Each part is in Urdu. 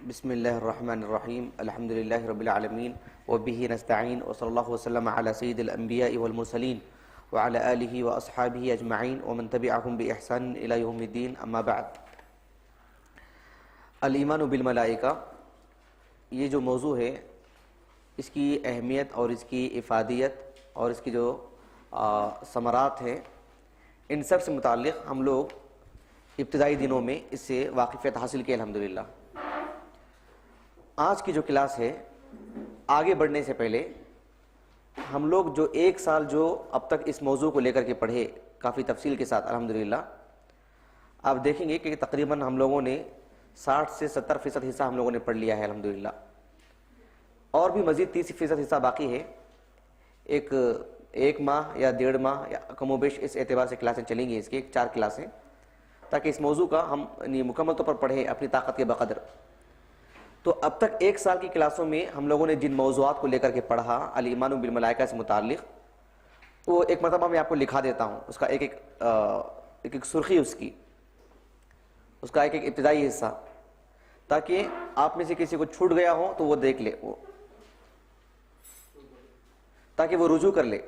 بسم اللہ الرحمن الرحیم الحمد للہ رب العالمین وبہ نستعین وصلی اللہ وسلم علی سید الانبیاء والمرسلین وعلی آلہ واصحابہ اجمعین ومن تبعہم بإحسان الی یوم الدین اما بعد۔ الایمان بالملائکہ، یہ جو موضوع ہے اس کی اہمیت اور اس کی افادیت اور اس کی جو ثمرات ہیں، ان سب سے متعلق ہم لوگ ابتدائی دنوں میں اس سے واقفیت حاصل کی الحمدللہ۔ آج کی جو کلاس ہے، آگے بڑھنے سے پہلے ہم لوگ جو ایک سال جو اب تک اس موضوع کو لے کر کے پڑھے کافی تفصیل کے ساتھ الحمدللہ، آپ دیکھیں گے کہ تقریباً ہم لوگوں نے 60 سے 70% حصہ ہم لوگوں نے پڑھ لیا ہے الحمدللہ، اور بھی مزید 30% حصہ باقی ہے۔ ایک ماہ یا 1.5 ماہ یا کم و بیش اس اعتبار سے کلاسیں چلیں گی، اس کی 4 کلاسیں، تاکہ اس موضوع کا ہم مکمل طور پر پڑھیں اپنی طاقت کے بقدر۔ تو اب تک ایک سال کی کلاسوں میں ہم لوگوں نے جن موضوعات کو لے کر کے پڑھا الایمان بالملائکہ سے متعلق، وہ ایک مرتبہ میں آپ کو لکھا دیتا ہوں، اس کا ایک سرخی، اس کا ایک ابتدائی حصہ، تاکہ آپ میں سے کسی کو چھوٹ گیا ہو تو وہ دیکھ لے، تاکہ وہ رجوع کر لے۔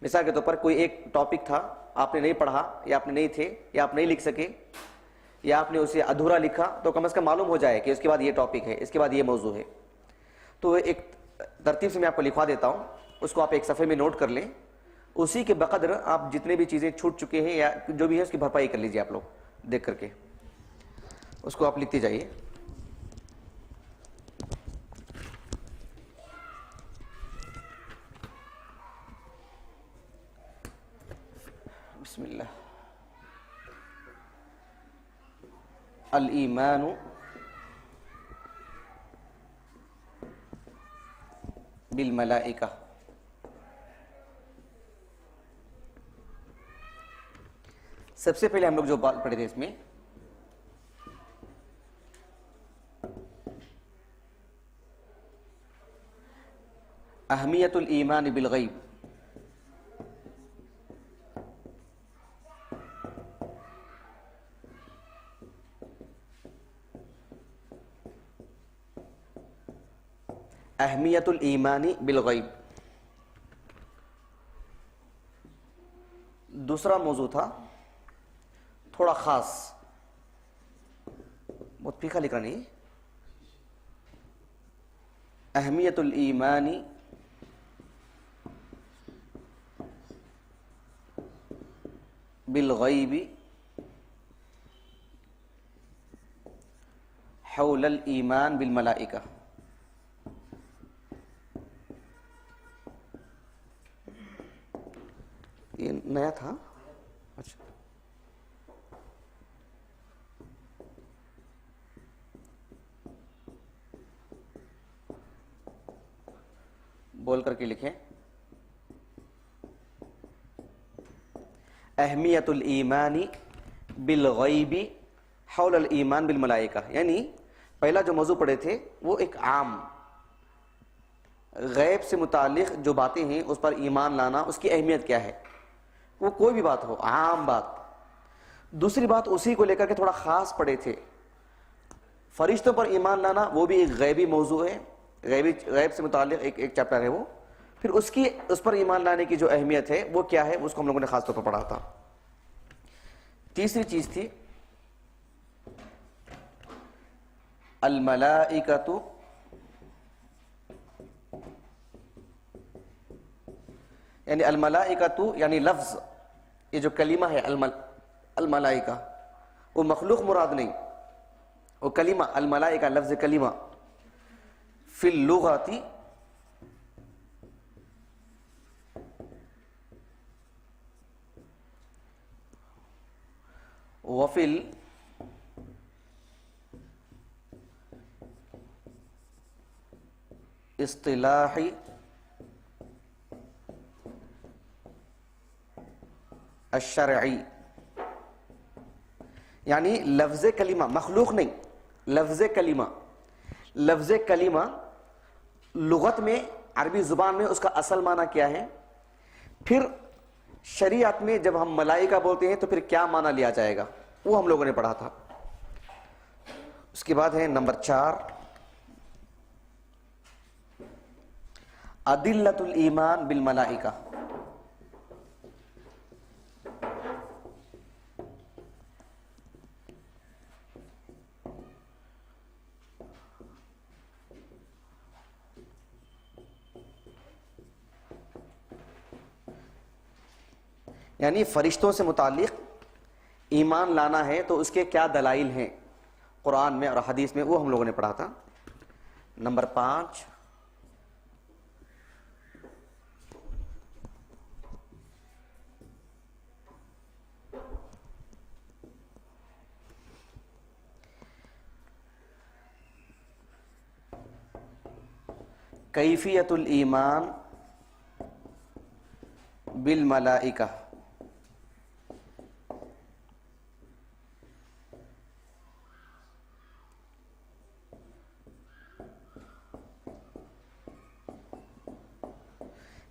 مثال کے طور پر کوئی ایک ٹاپک تھا، آپ نے نہیں پڑھا، یا آپ نے نہیں تھے، یا آپ نہیں لکھ سکے، یا آپ نے اسے ادھورا لکھا، تو کم از کم معلوم ہو جائے کہ اس کے بعد یہ ٹاپک ہے، اس کے بعد یہ موضوع ہے۔ تو ایک ترتیب سے میں آپ کو لکھوا دیتا ہوں، اس کو آپ ایک صفحے میں نوٹ کر لیں، اسی کے بقدر آپ جتنے بھی چیزیں چھوٹ چکے ہیں یا جو بھی ہے اس کی بھرپائی کر لیجیے، آپ لوگ دیکھ کر کے اس کو آپ لکھتے جائیے۔ بسم اللہ۔ الایمان بالملائکہ، سب سے پہلے ہم لوگ جو بات پڑھے تھے اس میں اہمیت الایمان بالغیب۔ اہمیت الایمان بالغیب۔ دوسرا موضوع تھا تھوڑا خاص، بہت پھیکا لکھا نہیں، اہمیت الایمان بالغیب حول الایمان بالملائکہ۔ یہ نیا تھا، اچھا بول کر کے لکھیں، اہمیت الایمان بالغیب حول الایمان بالملائکہ، یعنی پہلا جو موضوع پڑھے تھے وہ ایک عام غیب سے متعلق جو باتیں ہیں اس پر ایمان لانا، اس کی اہمیت کیا ہے، وہ کوئی بھی بات ہو، عام بات۔ دوسری بات اسی کو لے کر کے تھوڑا خاص پڑھے تھے، فرشتوں پر ایمان لانا، وہ بھی ایک غیبی موضوع ہے، غیب سے متعلق ایک چیپٹر ہے وہ، پھر اس پر ایمان لانے کی جو اہمیت ہے وہ کیا ہے، اس کو ہم لوگوں نے خاص طور پر پڑھا تھا۔ تیسری چیز تھی الملائکۃ یعنی الملائکۃ یعنی لفظ، یہ جو کلمہ ہے الملائکہ، وہ مخلوق مراد نہیں، وہ کلمہ الملائکہ لفظ کلمہ، فی اللغۃ وفی الاصطلاح الشرعی، یعنی لفظ کلمہ مخلوق نہیں، لفظ کلمہ لغت میں، عربی زبان میں اس کا اصل معنی کیا ہے، پھر شریعت میں جب ہم ملائکہ بولتے ہیں تو پھر کیا معنی لیا جائے گا، وہ ہم لوگوں نے پڑھا تھا۔ اس کے بعد ہے نمبر 4 ادلۃ الایمان بالملائکہ. یعنی فرشتوں سے متعلق ایمان لانا ہے تو اس کے کیا دلائل ہیں قرآن میں اور حدیث میں، وہ ہم لوگوں نے پڑھا تھا. نمبر 5 کیفیت الایمان بالملائکہ.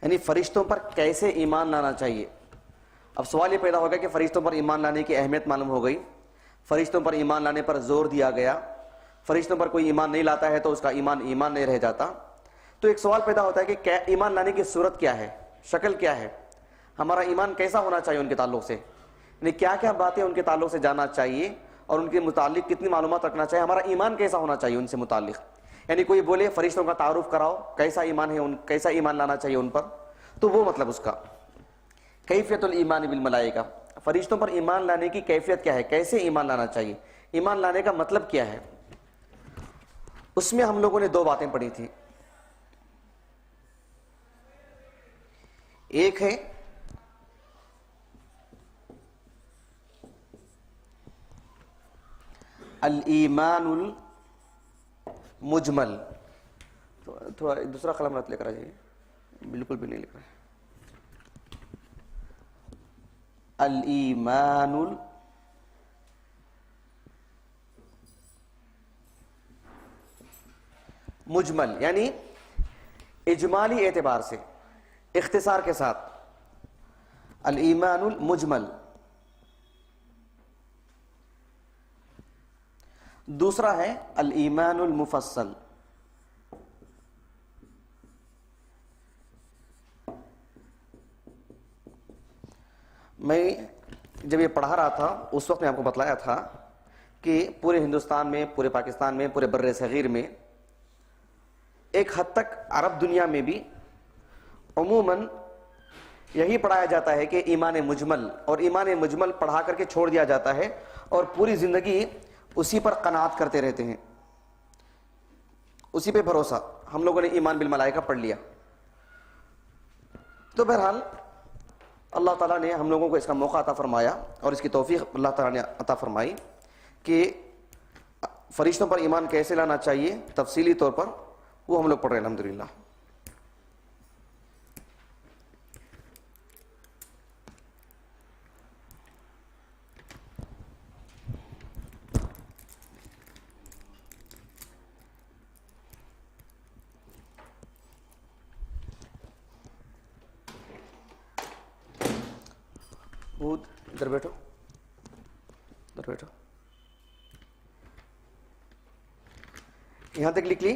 یعنی فرشتوں پر کیسے ایمان لانا چاہیے. اب سوال یہ پیدا ہوگا کہ فرشتوں پر ایمان لانے کی اہمیت معلوم ہو گئی، فرشتوں پر ایمان لانے پر زور دیا گیا، فرشتوں پر کوئی ایمان نہیں لاتا ہے تو اس کا ایمان نہیں رہ جاتا. تو ایک سوال پیدا ہوتا ہے کہ کیا ایمان لانے کی صورت کیا ہے، شکل کیا ہے، ہمارا ایمان کیسا ہونا چاہیے ان کے تعلق سے، یعنی کیا کیا باتیں ان کے تعلق سے جاننا چاہیے اور ان کے متعلق کتنی معلومات رکھنا چاہیے، ہمارا ایمان کیسا ہونا چاہیے ان سے متعلق. یعنی کوئی بولے فرشتوں کا تعارف کراؤ، کیسا ایمان ہے کیسا ایمان لانا چاہیے ان پر، تو وہ مطلب اس کا کیفیت الایمان بالملائکہ، فرشتوں پر ایمان لانے کی کیفیت کیا ہے، کیسے ایمان لانا چاہیے، ایمان لانے کا مطلب کیا ہے. اس میں ہم لوگوں نے 2 باتیں پڑھی تھیں. ایک ہے الایمان المجمل، تھوڑا دوسرا قلم رات لے کر آ جائیے، بالکل بھی نہیں لکھ رہا ہے. الایمان المجمل یعنی اجمالی اعتبار سے، اختصار کے ساتھ الایمان المجمل. دوسرا ہے الایمان المفصل. میں جب یہ پڑھا رہا تھا اس وقت میں آپ کو بتلایا تھا کہ پورے ہندوستان میں، پورے پاکستان میں، پورے بر صغیر میں، ایک حد تک عرب دنیا میں بھی عموماً یہی پڑھایا جاتا ہے کہ ایمان مجمل، اور ایمان مجمل پڑھا کر کے چھوڑ دیا جاتا ہے اور پوری زندگی اسی پر قناعت کرتے رہتے ہیں، اسی پہ بھروسہ. ہم لوگوں نے ایمان بالملائکہ پڑھ لیا. تو بہرحال اللہ تعالیٰ نے ہم لوگوں کو اس کا موقع عطا فرمایا اور اس کی توفیق اللہ تعالیٰ نے عطا فرمائی کہ فرشتوں پر ایمان کیسے لانا چاہیے تفصیلی طور پر، وہ ہم لوگ پڑھ رہے ہیں الحمدللہ. ادھر بیٹھو، ادھر بیٹھو. یہاں تک لکھ لی،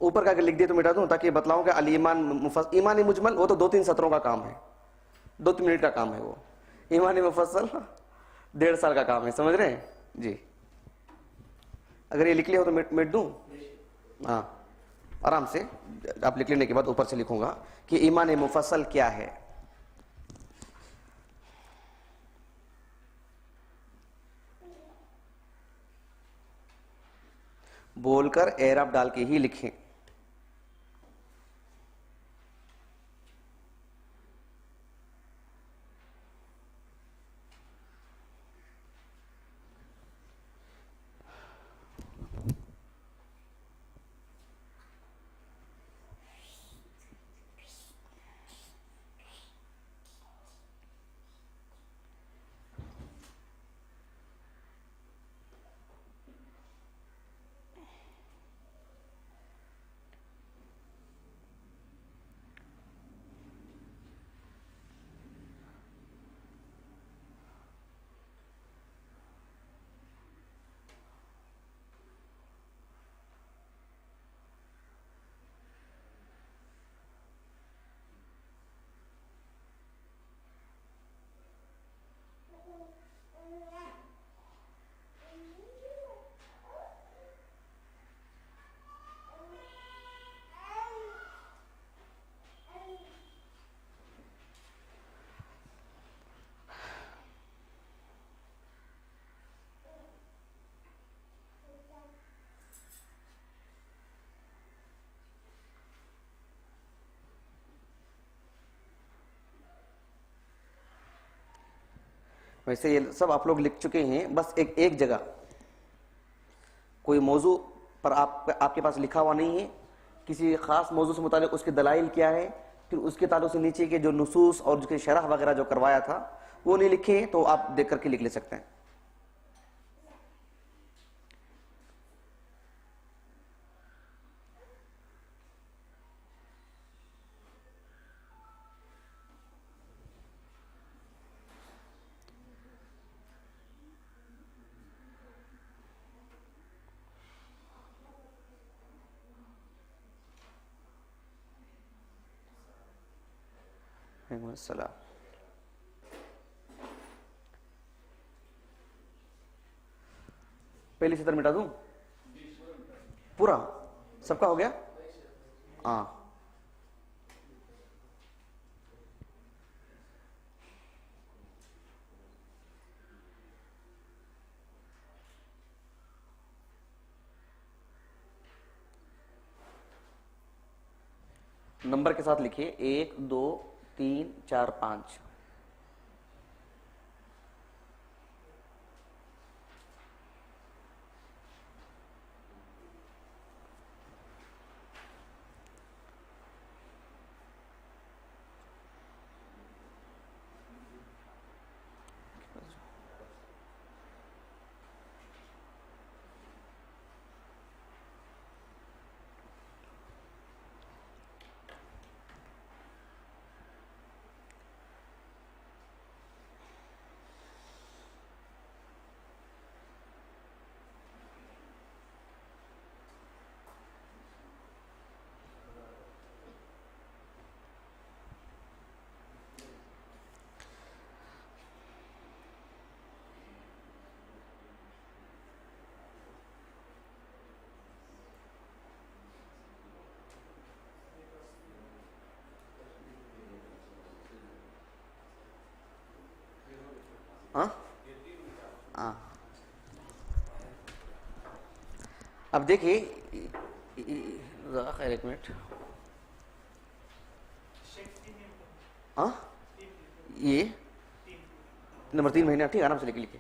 اوپر کا اگر لکھ دیا تو مٹا دوں تاکہ بتلاؤں کہ ایمان مجمل وہ تو 2-3 سطروں کا کام ہے، 2-3 منٹ کا کام ہے. وہ ایمان مفصل 1.5 سال کا کام ہے، سمجھ رہے ہیں جی. اگر یہ لکھ لیا ہو تو مٹ دوں؟ ہاں آرام سے. آپ لکھ لینے کے بعد اوپر سے لکھوں گا کہ ایمان مفصل کیا ہے. بول کر اعراب ڈال کے ہی لکھیں. ویسے یہ سب آپ لوگ لکھ چکے ہیں، بس ایک جگہ کوئی موضوع پر آپ کے پاس لکھا ہوا نہیں ہے، کسی خاص موضوع سے متعلق اس کے دلائل کیا ہے، پھر اس کے تعلق سے نیچے کے جو نصوص اور اس کی شرح وغیرہ جو کروایا تھا وہ نہیں لکھے ہیں، تو آپ دیکھ کر کے لکھ لے سکتے ہیں. السلام. پہلی سطر مٹا دوں پورا سب کا ہو گیا؟ ہاں. نمبر کے ساتھ لکھیے 1 2 3 4 5. ہاں ہاں. اب دیکھیے خیر ایک منٹ. ہاں یہ نمبر 3 مہینے ٹھیک آرام سے لکھ لکھے.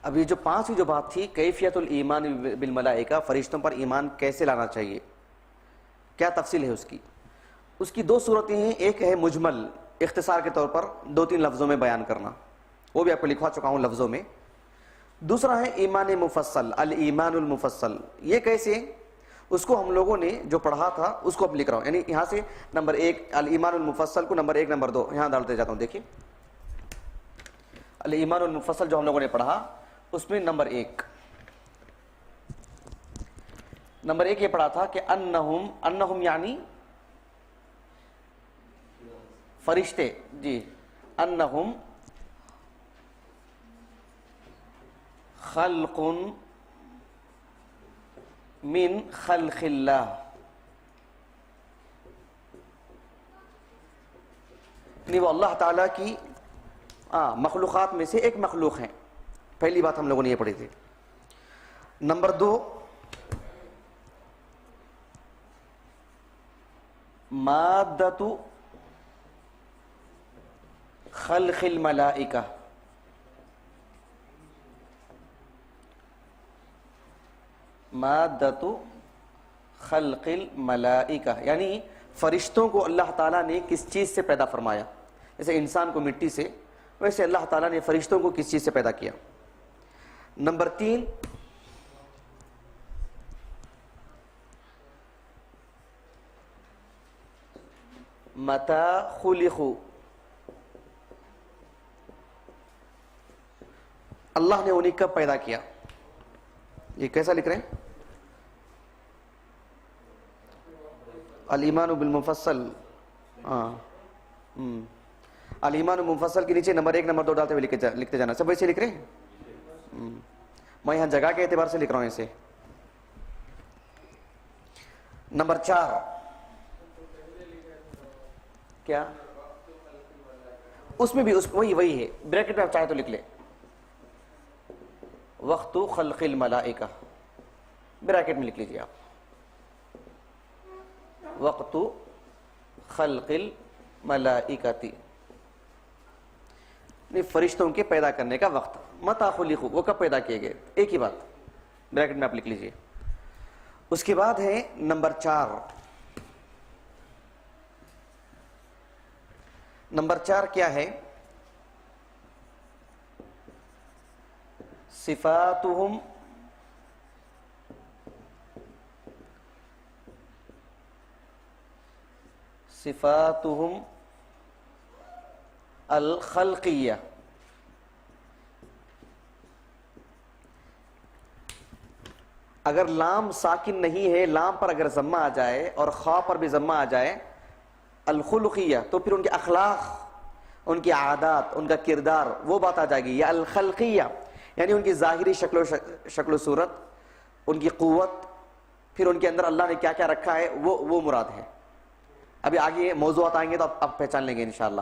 اب یہ جو 5ویں جو بات تھی کیفیت الایمان بالملائکہ، فرشتوں پر ایمان کیسے لانا چاہیے، کیا تفصیل ہے اس کی 2 صورتیں ہیں. ایک ہے مجمل، اختصار کے طور پر 2-3 لفظوں میں بیان کرنا، وہ بھی آپ کو لکھوا چکا ہوں لفظوں میں. دوسرا ہے ایمان مفصل، الایمان المفصل. یہ کیسے؟ اس کو ہم لوگوں نے جو پڑھا تھا اس کو اب لکھ رہا ہوں، یعنی یہاں سے نمبر 1 الایمان المفصل کو نمبر 1 نمبر 2 یہاں ڈالتے جاتا ہوں. دیکھیے الایمان المفصل جو ہم لوگوں نے پڑھا اس میں نمبر 1 یہ پڑھا تھا کہ انہم یعنی فرشتے، جی، انہم خلق من خلق اللہ، یعنی وہ اللہ تعالیٰ کی مخلوقات میں سے ایک مخلوق ہیں. پہلی بات ہم لوگوں نے یہ پڑھی تھی. نمبر 2 مادۃ خلق الملائکہ، مادۃ خلق الملائکہ یعنی فرشتوں کو اللہ تعالیٰ نے کس چیز سے پیدا فرمایا. جیسے انسان کو مٹی سے، ویسے اللہ تعالیٰ نے فرشتوں کو کس چیز سے پیدا کیا. نمبر 3 متى خلقوا، اللہ نے انہیں کب پیدا کیا. یہ کیسا لکھ رہے ہیں؟ الایمان بالمفصل. الایمان بالمفصل کے نیچے نمبر 1 نمبر 2 ڈالتے ہوئے لکھتے جانا. سب ویسے لکھ رہے ہیں؟ میں یہاں جگہ کے اعتبار سے لکھ رہا ہوں اسے. نمبر 4 کیا؟ اس میں بھی وہی ہے، بریکٹ میں آپ چاہے تو لکھ لیں وقت خلق الملائکہ، بریکٹ میں لکھ لیجیے آپ وقت خلق الملائکتی، فرشتوں کے پیدا کرنے کا وقت، متی خلقوا، وہ کب پیدا کیے گئے، ایک ہی بات، بریکٹ میں آپ لکھ لیجیے۔ اس کے بعد ہے نمبر 4، نمبر 4 کیا ہے؟ صفاتہم الخلقیہ، اگر لام ساکن نہیں ہے، لام پر اگر ضمہ آ جائے اور خا پر بھی ضمہ آ جائے الخلقیہ، تو پھر ان کے اخلاق، ان کی عادات، ان کا کردار، وہ بات آ جائے گی۔ یا الخلقیہ یعنی ان کی ظاہری شکل و صورت، ان کی قوت، پھر ان کے اندر اللہ نے کیا کیا رکھا ہے، وہ مراد ہے۔ ابھی آگے موضوعات آئیں گے تو آپ پہچان لیں گے انشاءاللہ۔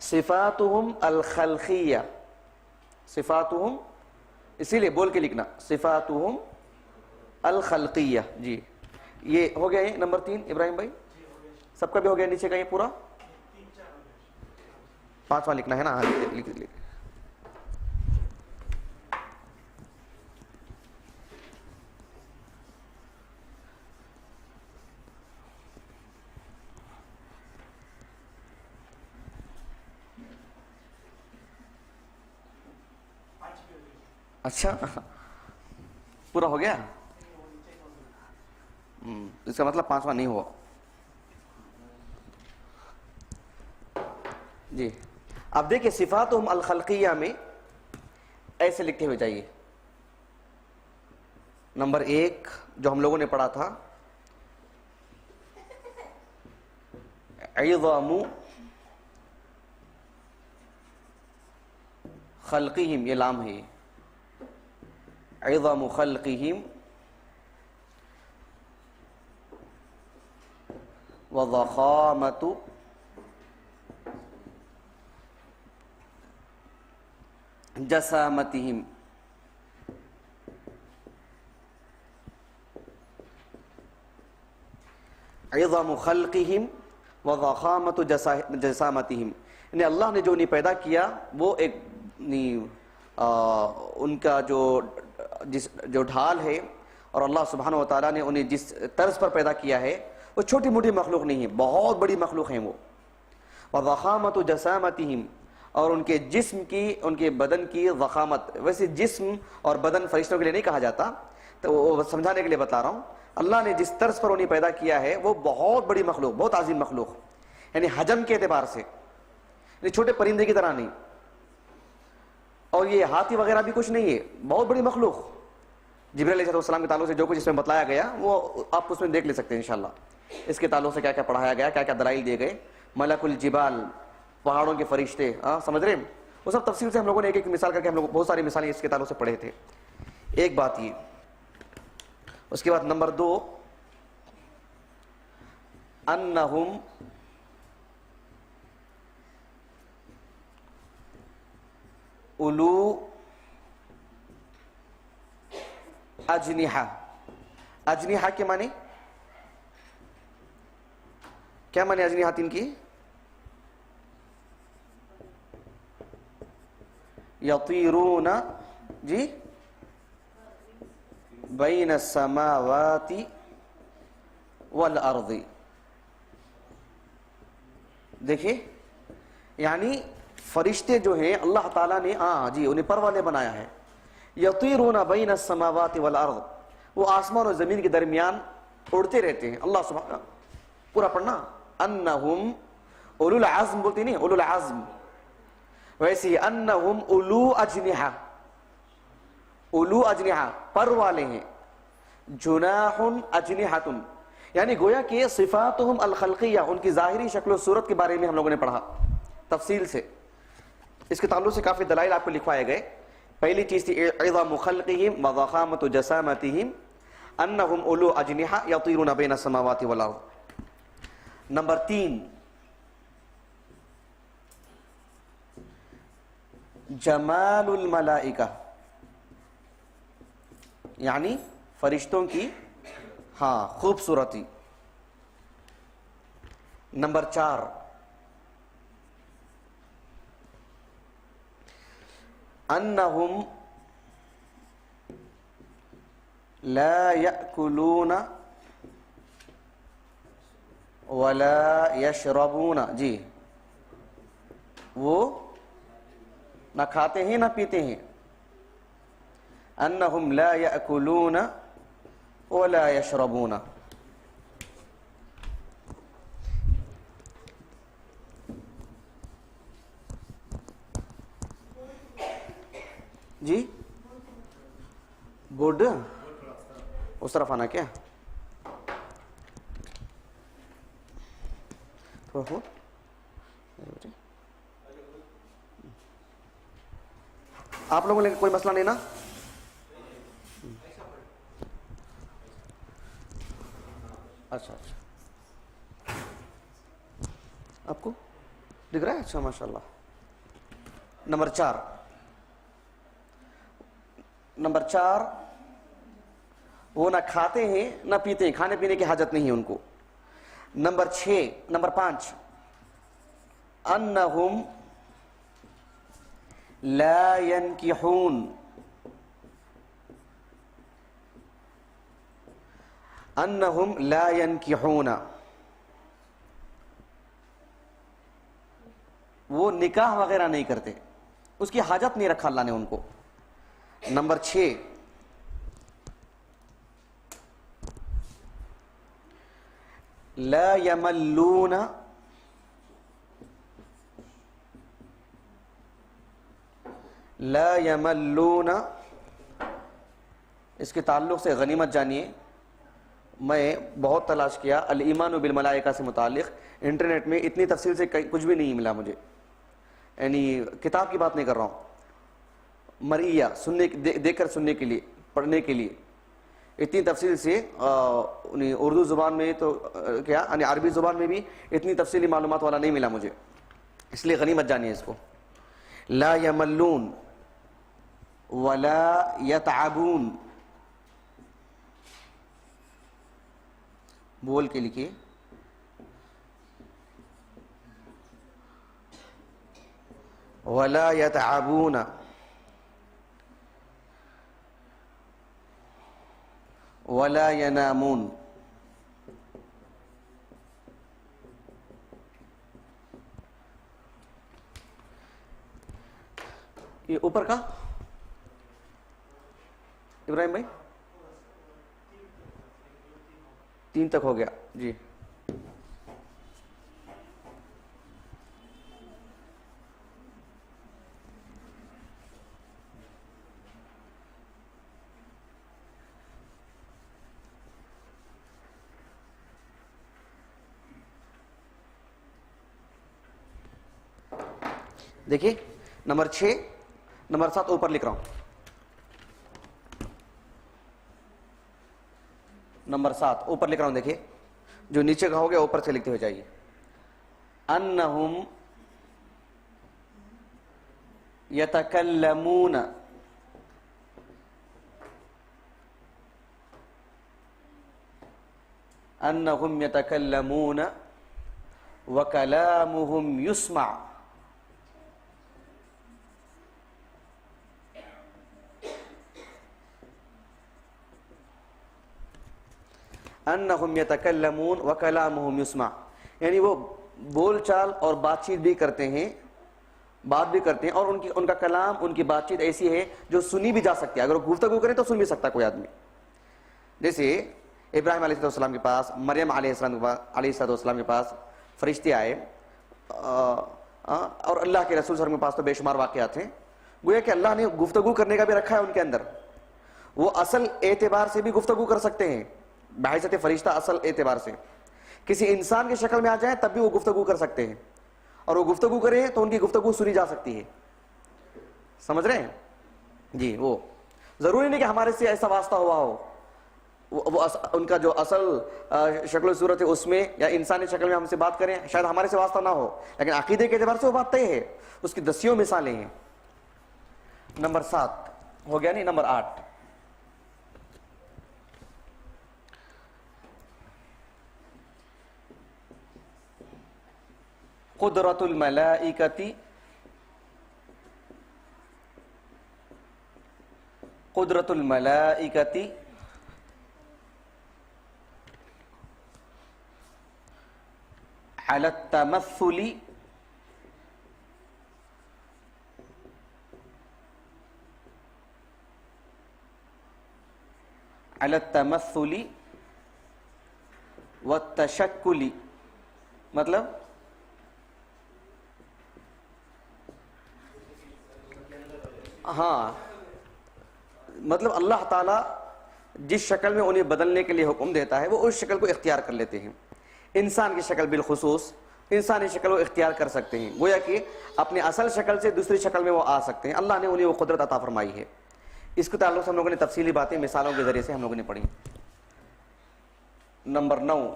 صفاتہم الخلقیہ، صفاتہم اسی لیے بول کے لکھنا، صفاتہم الخلقیہ۔ جی یہ ہو گیا ہے نمبر 3 ابراہیم بھائی، سب کا بھی ہو گیا نیچے کا یہ پورا؟ 5واں لکھنا ہے نا؟ ہاں لکھ اچھا پورا ہو گیا؟ اس کا مطلب 5واں نہیں ہوا۔ جی اب دیکھیں صفاتہم الخلقیہ میں ایسے لکھتے ہوئے جائیے۔ نمبر 1 جو ہم لوگوں نے پڑھا تھا، عظام خلقہم، یہ لام ہے، عظام خلقہم وضخامۃ جسامتہم، عظام خلقہم وضخامۃ جسامتہم، یعنی اللہ نے جو انہیں پیدا کیا وہ ایک ان کا جو ڈھال ہے، اور اللہ سبحانہ و تعالیٰ نے انہیں جس طرز پر پیدا کیا ہے وہ چھوٹی موٹی مخلوق نہیں ہے، بہت بڑی مخلوق ہیں وہ۔ وضخامۃ جسامتہم، اور ان کے جسم کی، ان کے بدن کی ضخامت، ویسے جسم اور بدن فرشتوں کے لیے نہیں کہا جاتا، تو وہ سمجھانے کے لیے بتا رہا ہوں، اللہ نے جس طرز پر انہیں پیدا کیا ہے وہ بہت بڑی مخلوق، بہت عظیم مخلوق، یعنی حجم کے اعتبار سے، یعنی چھوٹے پرندے کی طرح نہیں، اور یہ ہاتھی وغیرہ بھی کچھ نہیں ہے، بہت بڑی مخلوق۔ جبرائیل علیہ السلام کے تعلق سے جو کچھ اس میں بتلایا گیا وہ آپ اس میں دیکھ لے سکتے ہیں انشاءاللہ، اس کے تعلق سے کیا کیا پڑھایا گیا، کیا کیا دلائل دیے گئے، ملک الجبال، پہاڑوں کے فرشتے، سمجھ رہے ہیں، وہ سب تفصیل سے ہم لوگوں نے ایک ایک مثال کر کے ہم لوگ بہت ساری مثالیں اس کے تعلق سے پڑھے تھے۔ ایک بات یہ، اس کے بعد نمبر 2 انہم اولو اجنحہ، اجنحہ کے معنی کیا؟ معنی اجنحۃ کی یطیرون جی بین السماوات والارض، دیکھیں یعنی فرشتے جو ہیں اللہ تعالیٰ نے جی انہیں پر والے بنایا ہے، یطیرون بین السماوات والارض، وہ آسمان اور زمین کے درمیان اڑتے رہتے ہیں۔ اللہ سبحانہ، پورا پڑھنا، انہم اولو العزم، بولتے نہیں اولو العزم، ویسے ہی انہم اولو اجنحہ، اولو اجنحہ پر والے ہیں، جناح اجنحۃ، یعنی گویا کہ صفاتہم الخلقیہ، ان کی ظاہری شکل و صورت کے بارے میں ہم لوگوں نے پڑھا تفصیل سے، اس کے تعلق سے کافی دلائل آپ کو لکھوائے گئے۔ پہلی چیز تھی عظام خلقہم وضخامۃ جسامتہم انہم اولو اجنحہ یطیرون بین السماوات والارض۔ نمبر 3 جمال الملائکہ یعنی فرشتوں کی خوبصورتی. نمبر 4 انہم لا یأکلون ولا یشربون. جی وہ نہ کھاتے ہیں نہ پیتے ہیں. انہم لا یأکلون ولا یشربون. جی بورڈ اس طرف آنا کیا تھوڑا آپ لوگوں نے کوئی مسئلہ نہیں نا؟ اچھا آپ کو دکھ رہا ہے؟ اچھا ماشاء اللہ. نمبر 4 وہ نہ کھاتے ہیں نہ پیتے ہیں، کھانے پینے کی حاجت نہیں ہے ان کو. نمبر 5 انہم لا ینکحون. انہم لا ینکحون وہ نکاح وغیرہ نہیں کرتے، اس کی حاجت نہیں رکھا اللہ نے ان کو. نمبر 6 لا یملون لا یملون. اس کے تعلق سے غنیمت جانیے، میں بہت تلاش کیا الایمان بالملائکہ سے متعلق، انٹرنیٹ میں اتنی تفصیل سے کچھ بھی نہیں ملا مجھے، یعنی کتاب کی بات نہیں کر رہا ہوں، مرئیہ سننے دیکھ کر سننے کے لیے، پڑھنے کے لیے اتنی تفصیل سے اردو زبان میں تو کیا یعنی عربی زبان میں بھی اتنی تفصیلی معلومات والا نہیں ملا مجھے، اس لیے غنیمت جانیے اس کو. لا یملون ولا یتعبون. بول کے لکھیے ولا یتعبون. ولا ینامون. یہ اوپر کا ابراہیم بھائی 3 تک ہو گیا. جی دیکھیے نمبر 6 نمبر 7 اوپر لکھ رہا ہوں. نمبر 7 اوپر لکھ رہا ہوں، دیکھیے جو نیچے کا ہو گیا اوپر سے لکھتے ہوئے جائیے. انہم یتکلمون انہم یتکلمون وکلامہم یسمع. انہم یتکلمون وکلامہم یسمع یعنی وہ بول چال اور بات چیت بھی کرتے ہیں، بات بھی کرتے ہیں، اور ان کا کلام، ان کی بات چیت ایسی ہے جو سنی بھی جا سکتی ہے. اگر وہ گفتگو کریں تو سن بھی سکتا کوئی آدمی. جیسے ابراہیم علیہ السلام کے پاس، مریم علیہ السلام کے پاس فرشتے آئے، اور اللہ کے رسول صلی اللہ علیہ وسلم کے پاس تو بے شمار واقعات ہیں. گویا کہ اللہ نے گفتگو کرنے کا بھی رکھا ہے ان کے اندر. وہ اصل اعتبار سے بھی گفتگو کر سکتے ہیں، بحیثیت فرشتہ اصل اعتبار سے. کسی انسان کی شکل میں آ جائیں تب بھی وہ گفتگو کر سکتے ہیں، اور وہ گفتگو کریں تو ان کی گفتگو سنی جا سکتی ہے. سمجھ رہے ہیں؟ جی وہ ضروری نہیں کہ ہمارے سے ایسا واسطہ ہوا ہو، وہ ان کا جو اصل شکل و صورت ہے اس میں یا انسانی شکل میں ہم سے بات کریں، شاید ہمارے سے واسطہ نہ ہو، لیکن عقیدے کے اعتبار سے وہ بات طے ہے. اس کی دسیوں مثالیں ہیں. نمبر 7 ہو گیا نہیں، نمبر 8 قدرت الملائکتی قدرت الملائکتی علی التمثل علی التمثل والتشکل، مطلب ہاں، مطلب اللہ تعالیٰ جس شکل میں انہیں بدلنے کے لیے حکم دیتا ہے وہ اس شکل کو اختیار کر لیتے ہیں. انسان کی شکل بالخصوص انسانی شکل وہ اختیار کر سکتے ہیں، گویا کہ اپنے اصل شکل سے دوسری شکل میں وہ آ سکتے ہیں. اللہ نے انہیں وہ قدرت عطا فرمائی ہے. اس کے تعلق سے ہم لوگوں نے تفصیلی باتیں مثالوں کے ذریعے سے ہم لوگوں نے پڑھی. نمبر 9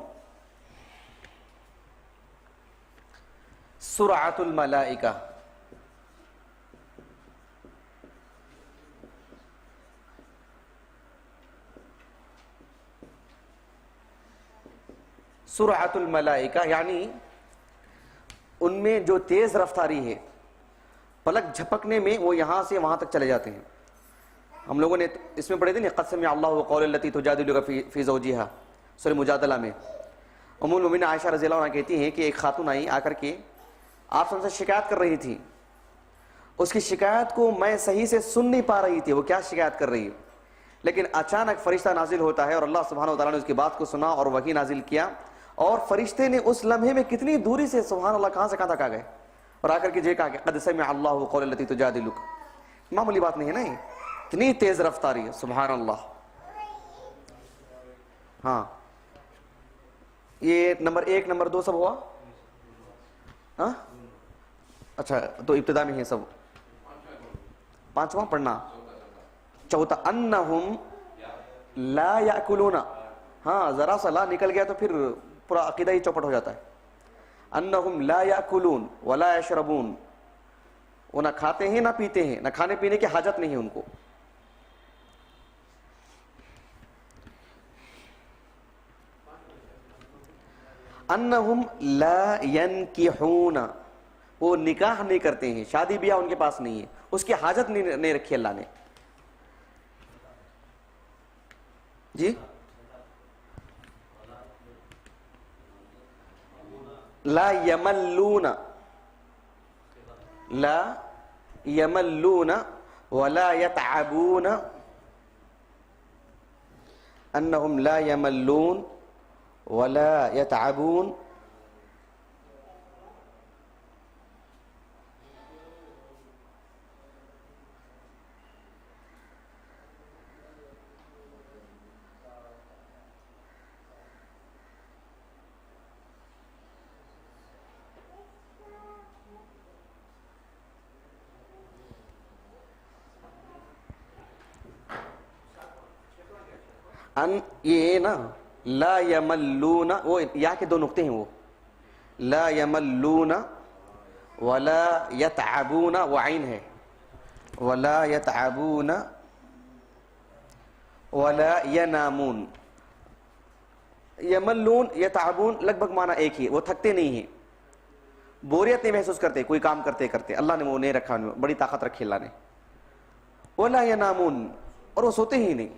سرعت الملائکہ. سرعت الملائکہ یعنی ان میں جو تیز رفتاری ہے، پلک جھپکنے میں وہ یہاں سے وہاں تک چلے جاتے ہیں. ہم لوگوں نے اس میں پڑھے تھے نا، قد سمع اللہ قول التی تجادلک فی زوجہا، سورہ مجادلہ میں. ام المؤمنین عائشہ رضی اللہ عنہ کہتی ہیں کہ ایک خاتون آئی، آ کر کے آپ سے شکایت کر رہی تھی. اس کی شکایت کو میں صحیح سے سن نہیں پا رہی تھی، وہ کیا شکایت کر رہی ہے. لیکن اچانک فرشتہ نازل ہوتا ہے اور اللہ سبحانہ وتعالیٰ نے اس کی بات کو سنا اور وحی نازل کیا، اور فرشتے نے اس لمحے میں کتنی دوری سے سبحان اللہ کہاں سے کہاں تک آ گئے اور آ کر کے یہ کہا کہ قد سمع اللہ قول التی تجادلک. معمولی بات نہیں ہے نا، اتنی تیز رفتاری ہے، سبحان اللہ. ہاں یہ نمبر 1 نمبر 2 سب ہوا. ہاں اچھا، تو ابتدا میں ہے سب. 5واں پڑھنا، چوتھا انہم لا یاکلون. ہاں ذرا سا لا نکل گیا تو پھر پورا عقیدہ ہی چوپٹ ہو جاتا ہے. انہم لا یاکلون ولا یشربون، وہ نہ کھاتے ہیں نہ پیتے ہیں، نہ کھانے پینے کی حاجت نہیں ہے ان کو. انہم لا ینکحون، وہ نکاح نہیں کرتے ہیں، شادی بیاہ ان کے پاس نہیں ہے، اس کی حاجت نہیں رکھی اللہ نے. جی لا یملون، لا یملون ولا یتعبون، انہم لا یملون ولا یتعبون. یہ نا لا یملون، وہ یا کے 2 نقطے ہیں، وہ لا یملون ولا یتعبون، وہ عین ہے، ولا یتعبون ولا ینامون. یملون یتعبون لگ بھگ معنی ایک ہی، وہ تھکتے نہیں ہیں، بوریت نہیں محسوس کرتے کوئی کام کرتے کرتے. اللہ نے وہ نہیں رکھا، بڑی طاقت رکھی اللہ نے. ولا ینامون، اور وہ سوتے ہی نہیں.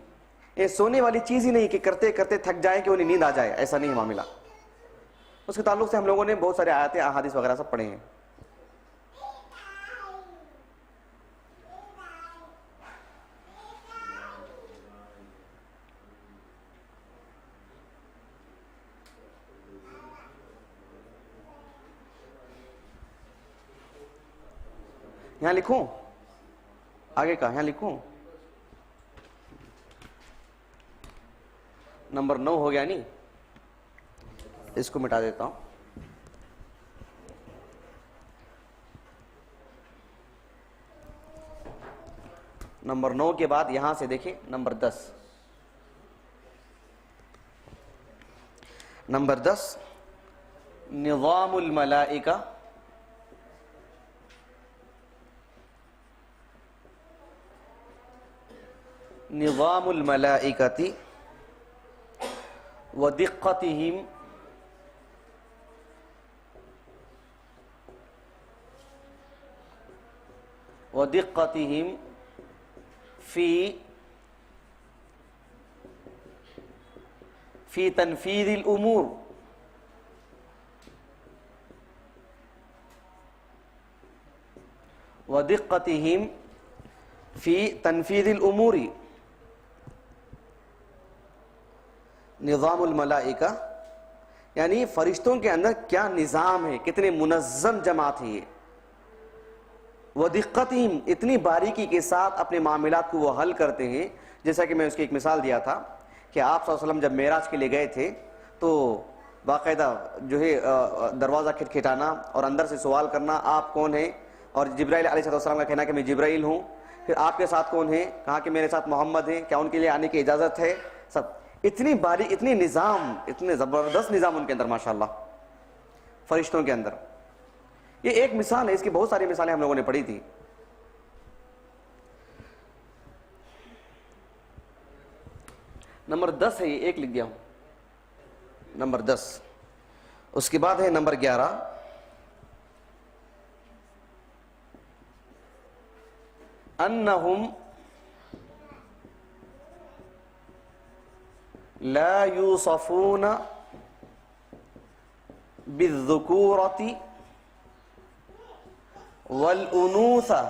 یہ سونے والی چیز ہی نہیں کہ کرتے کرتے تھک جائیں کہ انہیں نیند آ جائے، ایسا نہیں ہے معاملہ. اس کے تعلق سے ہم لوگوں نے بہت سارے آیاتیں احادیث وغیرہ سب پڑھے ہیں. یہاں لکھوں آگے کا، یہاں لکھوں نمبر 9 ہو گیا نہیں، اس کو مٹا دیتا ہوں. نمبر 9 کے بعد یہاں سے دیکھیں نمبر 10. نمبر 10 نظام الملائکہ نظام الملائکۃ ودقتہم فی تنفیذ الامور ودقتہم فی تنفیذ الامور. نظام الملائکہ یعنی فرشتوں کے اندر کیا نظام ہے، کتنے منظم جماعت ہے یہ. ودقتہم اتنی باریکی کے ساتھ اپنے معاملات کو وہ حل کرتے ہیں. جیسا کہ میں اس کی ایک مثال دیا تھا کہ آپ صلی اللہ علیہ وسلم جب معراج کے لیے گئے تھے تو باقاعدہ جو ہے دروازہ کھٹکھٹانا اور اندر سے سوال کرنا آپ کون ہیں، اور جبرائیل علیہ السلام کا کہنا کہ میں جبرائیل ہوں. پھر آپ کے ساتھ کون ہیں، کہا کہ میرے ساتھ محمد ہیں، کیا ان کے لیے آنے کی اجازت ہے. سب اتنی باریک، اتنی نظام، اتنے زبردست نظام ان کے اندر ماشاءاللہ فرشتوں کے اندر. یہ ایک مثال ہے، اس کی بہت ساری مثالیں ہم لوگوں نے پڑھی تھی. نمبر 10 ہے یہ، ایک لکھ دیا ہوں، نمبر 10. اس کے بعد ہے نمبر 11. انہم لا یوصفون بالذکورۃ والانوثہ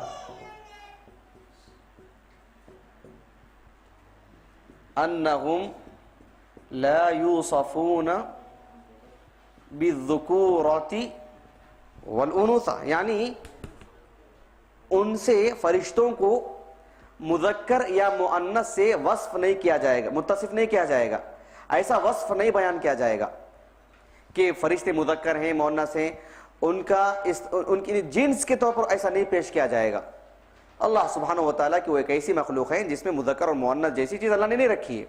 انہم لا یوصفون بالذکورۃ والانوثہ، یعنی ان سے فرشتوں کو مذکر یا مؤنث سے وصف نہیں کیا جائے گا، متصف نہیں کیا جائے گا. ایسا وصف نہیں بیان کیا جائے گا کہ فرشتے مذکر ہیں، مؤنث ہیں. ان کی جنس کے طور پر ایسا نہیں پیش کیا جائے گا. اللہ سبحانہ و تعالیٰ کی وہ ایک ایسی مخلوق ہے جس میں مذکر اور مؤنث جیسی چیز اللہ نے نہیں رکھی ہے.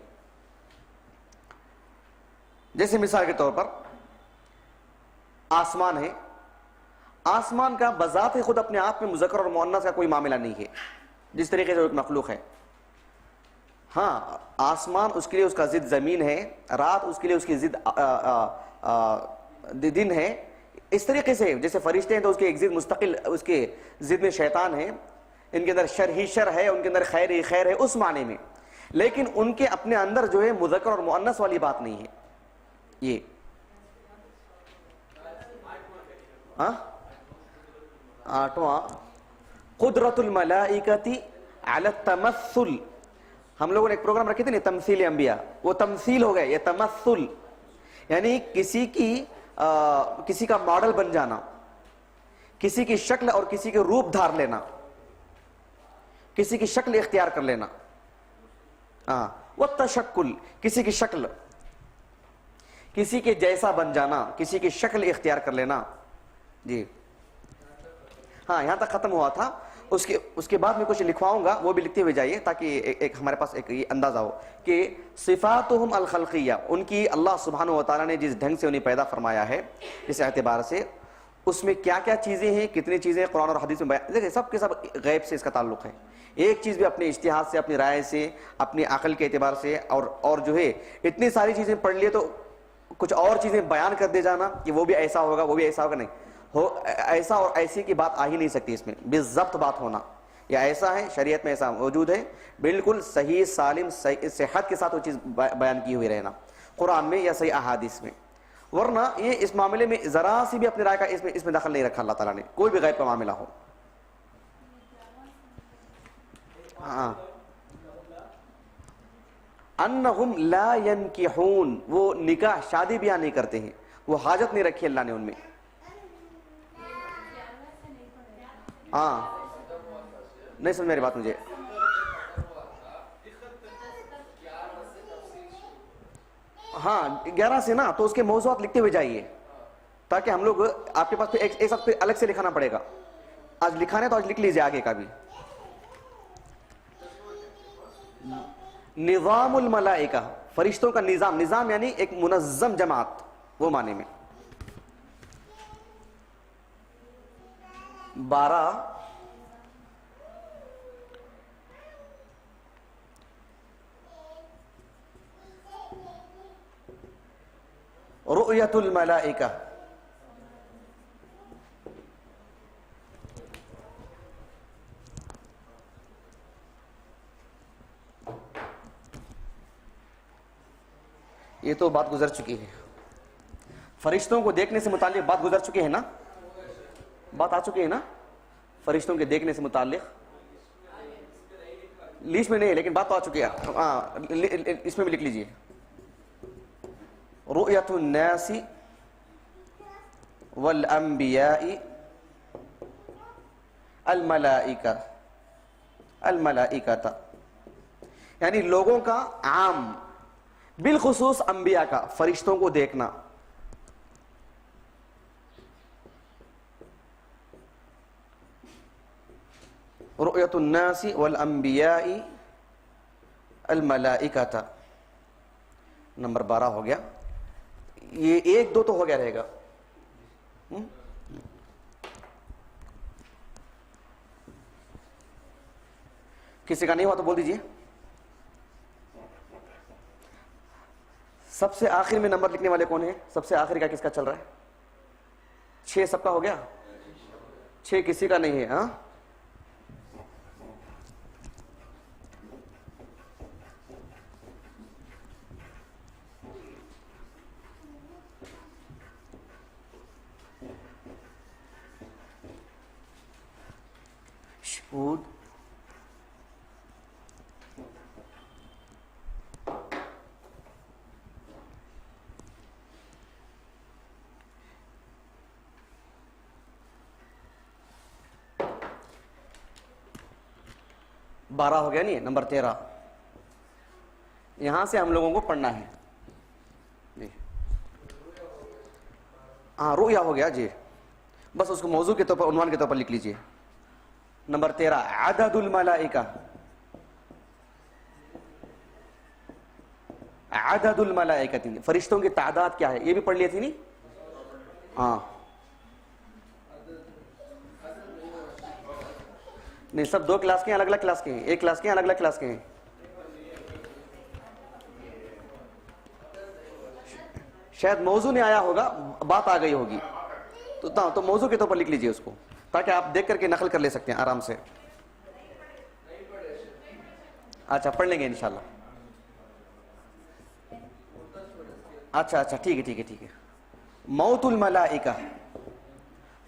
جیسے مثال کے طور پر آسمان ہے، آسمان کا بذات خود اپنے آپ میں مذکر اور مؤنث کا کوئی معاملہ نہیں ہے، جس طریقے سے وہ ایک مخلوق ہے. ہاں آسمان اس کے لیے اس کا ضد زمین ہے، رات اس کے لیے اس کی ضد دن ہے. اس طریقے سے جیسے فرشتے ہیں تو اس کے ایک ضد مستقل، اس کے ضد میں شیطان ہے، ان کے اندر شر ہی شر ہے، ان کے اندر خیر ہی خیر ہے اس معنی میں. لیکن ان کے اپنے اندر جو ہے مذکر اور مؤنث والی بات نہیں ہے. یہ ہاں 8واں قدرت الملائکۃ علی التمثل. ہم لوگوں نے ایک پروگرام رکھے تھے نا تمثیل انبیاء، وہ تمثیل ہو گئے، یہ تمثل یعنی کسی کا ماڈل بن جانا، کسی کی شکل اور کسی کے روپ دھار لینا، کسی کی شکل اختیار کر لینا. ہاں والتشکل کسی کی شکل، کسی کے جیسا بن جانا، کسی کی شکل اختیار کر لینا. جی ہاں یہاں تک ختم ہوا تھا. اس کے بعد میں کچھ لکھواؤں گا، وہ بھی لکھتے ہوئے جائیے تاکہ ایک ہمارے پاس ایک یہ اندازہ ہو کہ صفاتہم الخلقیہ، ان کی اللہ سبحانہ و تعالیٰ نے جس ڈھنگ سے انہیں پیدا فرمایا ہے اس اعتبار سے، اس میں کیا کیا چیزیں ہیں، کتنی چیزیں قرآن اور حدیث میں بیان. دیکھیں سب کے سب غیب سے اس کا تعلق ہے. ایک چیز بھی اپنے اجتہاد سے، اپنی رائے سے، اپنی عقل کے اعتبار سے اور جو ہے اتنی ساری چیزیں پڑھ لیے تو کچھ اور چیزیں بیان کر دے جانا کہ وہ بھی ایسا ہوگا، وہ بھی ایسا ہوگا، نہیں ہو ایسا اور ایسی کی بات آ ہی نہیں سکتی. اس میں بالضبط بات ہونا، یا ایسا ہے شریعت میں ایسا موجود ہے، بالکل صحیح سالم صحت کے ساتھ وہ چیز بیان کی ہوئی رہنا قرآن میں یا صحیح احادیث میں. ورنہ یہ اس معاملے میں ذرا سی بھی اپنی رائے کا اس میں دخل نہیں رکھا اللہ تعالیٰ نے، کوئی بھی غیب کا معاملہ ہو. ہاں انہم لا ینکحون، وہ نکاح شادی بیاہ نہیں کرتے ہیں، وہ حاجت نہیں رکھی اللہ نے ان میں. ہاں نہیں سمجھ میری بات مجھے. ہاں 11 سے نا تو اس کے موضوعات لکھتے ہوئے جائیے تاکہ ہم لوگ آپ کے پاس پھر ایک ساتھ پھر الگ سے لکھانا پڑے گا. آج لکھانا ہے تو آج لکھ لیجیے آگے کا بھی. نظام الملائکہ فرشتوں کا نظام، نظام یعنی ایک منظم جماعت وہ معنی میں. 12 رؤیت الملائکہ، یہ تو بات گزر چکی ہے. فرشتوں کو دیکھنے سے متعلق بات گزر چکی ہے نا، بات آ چکی ہے نا فرشتوں کے دیکھنے سے متعلق. لیسٹ میں نہیں ہے لیکن بات تو آ چکی ہے. اس میں بھی لکھ لیجئے رؤیت الناس والانبیاء الملائکہ، الملائکۃ، یعنی لوگوں کا عام بالخصوص انبیاء کا فرشتوں کو دیکھنا. رؤیت الناس والانبیاء الملائکۃ، نمبر 12 ہو گیا. یہ 1 2 تو ہو گیا رہے گا. کسی کا نہیں ہوا تو بول دیجئے. سب سے آخر میں نمبر لکھنے والے کون ہیں؟ سب سے آخر کا کس کا چل رہا ہے؟ 6 سب کا ہو گیا؟ 6 کسی کا نہیں ہے. ہاں شہود بارہ ہو گیا. نہیں نمبر 13 یہاں سے ہم لوگوں کو پڑھنا ہے جی. ہاں رؤیا ہو گیا جی، بس اس کو موضوع کے طور پر عنوان کے طور پر لکھ لیجئے. نمبر 13 عدد الملائکہ، عدد الملائکۃ، فرشتوں کی تعداد کیا ہے یہ بھی پڑھ لی تھی نہیں. ہاں نہیں سب 2 کلاس کے ہیں، الگ الگ کلاس کے ہیں. 1 کلاس کے ہیں، الگ الگ کلاس کے ہیں. شاید موضوع نہیں آیا ہوگا، بات آ گئی ہوگی تو موضوع کے طور پر لکھ لیجئے اس کو، تاکہ آپ دیکھ کر کے نقل کر لے سکتے ہیں آرام سے. اچھا پڑھ لیں گے انشاءاللہ. اچھا ٹھیک ہے ٹھیک ہے ٹھیک ہے. موت الملائکہ،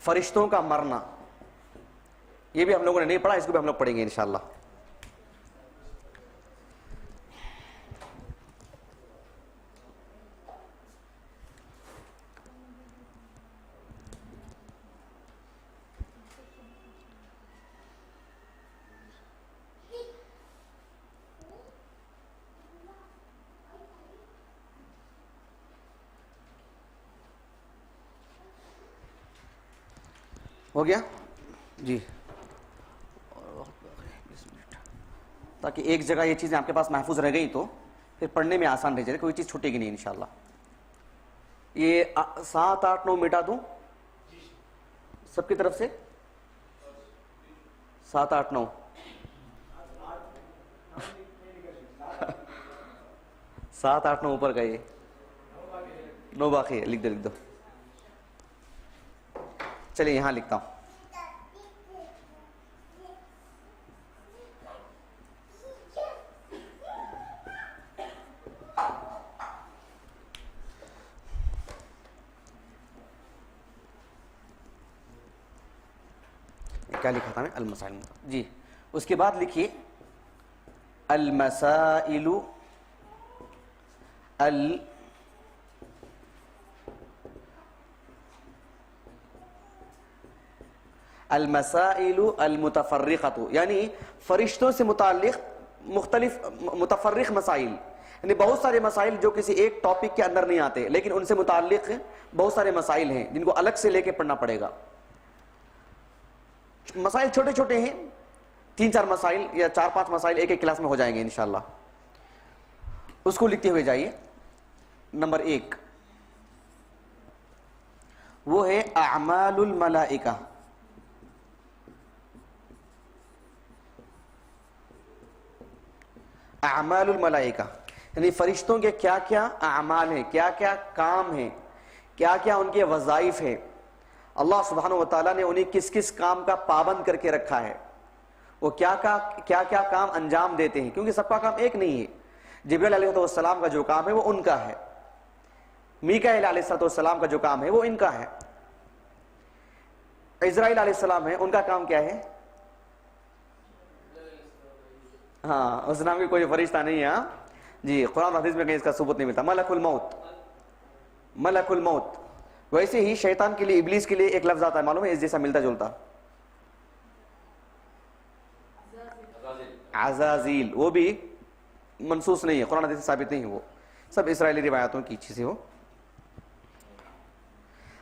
فرشتوں کا مرنا، یہ بھی ہم لوگوں نے نہیں پڑھا، اس کو بھی ہم لوگ پڑھیں گے انشاءاللہ. ہو گیا جی، تاکہ ایک جگہ یہ چیزیں آپ کے پاس محفوظ رہ گئی تو پھر پڑھنے میں آسان رہ جائے، کوئی چیز چھوٹے گی نہیں انشاءاللہ. یہ 7 8 9 مٹا دوں سب کی طرف سے. 7 8 9 7 8 9 اوپر گئے، 9 باقی ہے. لکھ دو لکھ دو. چلیے یہاں لکھتا ہوں. کیا لکھا تھا میں؟ المسائل جی. اس کے بعد لکھیے المسائل المسائل المتفرقۃ، یعنی فرشتوں سے متعلق مختلف متفرق مسائل، یعنی بہت سارے مسائل جو کسی ایک ٹاپک کے اندر نہیں آتے، لیکن ان سے متعلق بہت سارے مسائل ہیں جن کو الگ سے لے کے پڑھنا پڑے گا. مسائل چھوٹے چھوٹے ہیں، 3 4 مسائل یا 4 5 مسائل ایک کلاس میں ہو جائیں گے انشاءاللہ. اس کو لکھتے ہوئے جائیے. نمبر 1 وہ ہے اعمال الملائکہ. اعمال الملائکہ یعنی فرشتوں کے کیا کیا اعمال ہیں، کیا کیا کام ہیں، کیا کیا ان کے وظائف ہیں، اللہ سبحانہ و تعالیٰ نے انہیں کس کس کام کا پابند کر کے رکھا ہے، وہ کیا کیا کام انجام دیتے ہیں، کیونکہ سب کا کام ایک نہیں ہے۔ جبریل علیہ السلام کا جو کام ہے وہ ان کا ہے، میکائیل علیہ السلام کا جو کام ہے وہ ان کا ہے، اسرائیل علیہ السلام ہے، ان کا کام کیا ہے؟ ہاں، اس نام کی کوئی فرشتہ نہیں ہے، ہاں جی، قرآن حدیث میں کہیں اس کا ثبوت نہیں ملتا، ملک الموت، ملک الموت۔ ویسے ہی شیطان کے لیے، ابلیس کے لیے ایک لفظ آتا ہے، معلوم ہے اس جیسا ملتا جلتا، عزازیل، وہ بھی منصوص نہیں ہے، قرآن حدیث سے ثابت نہیں ہے، وہ سب اسرائیلی روایتوں کی چیزیں ہو۔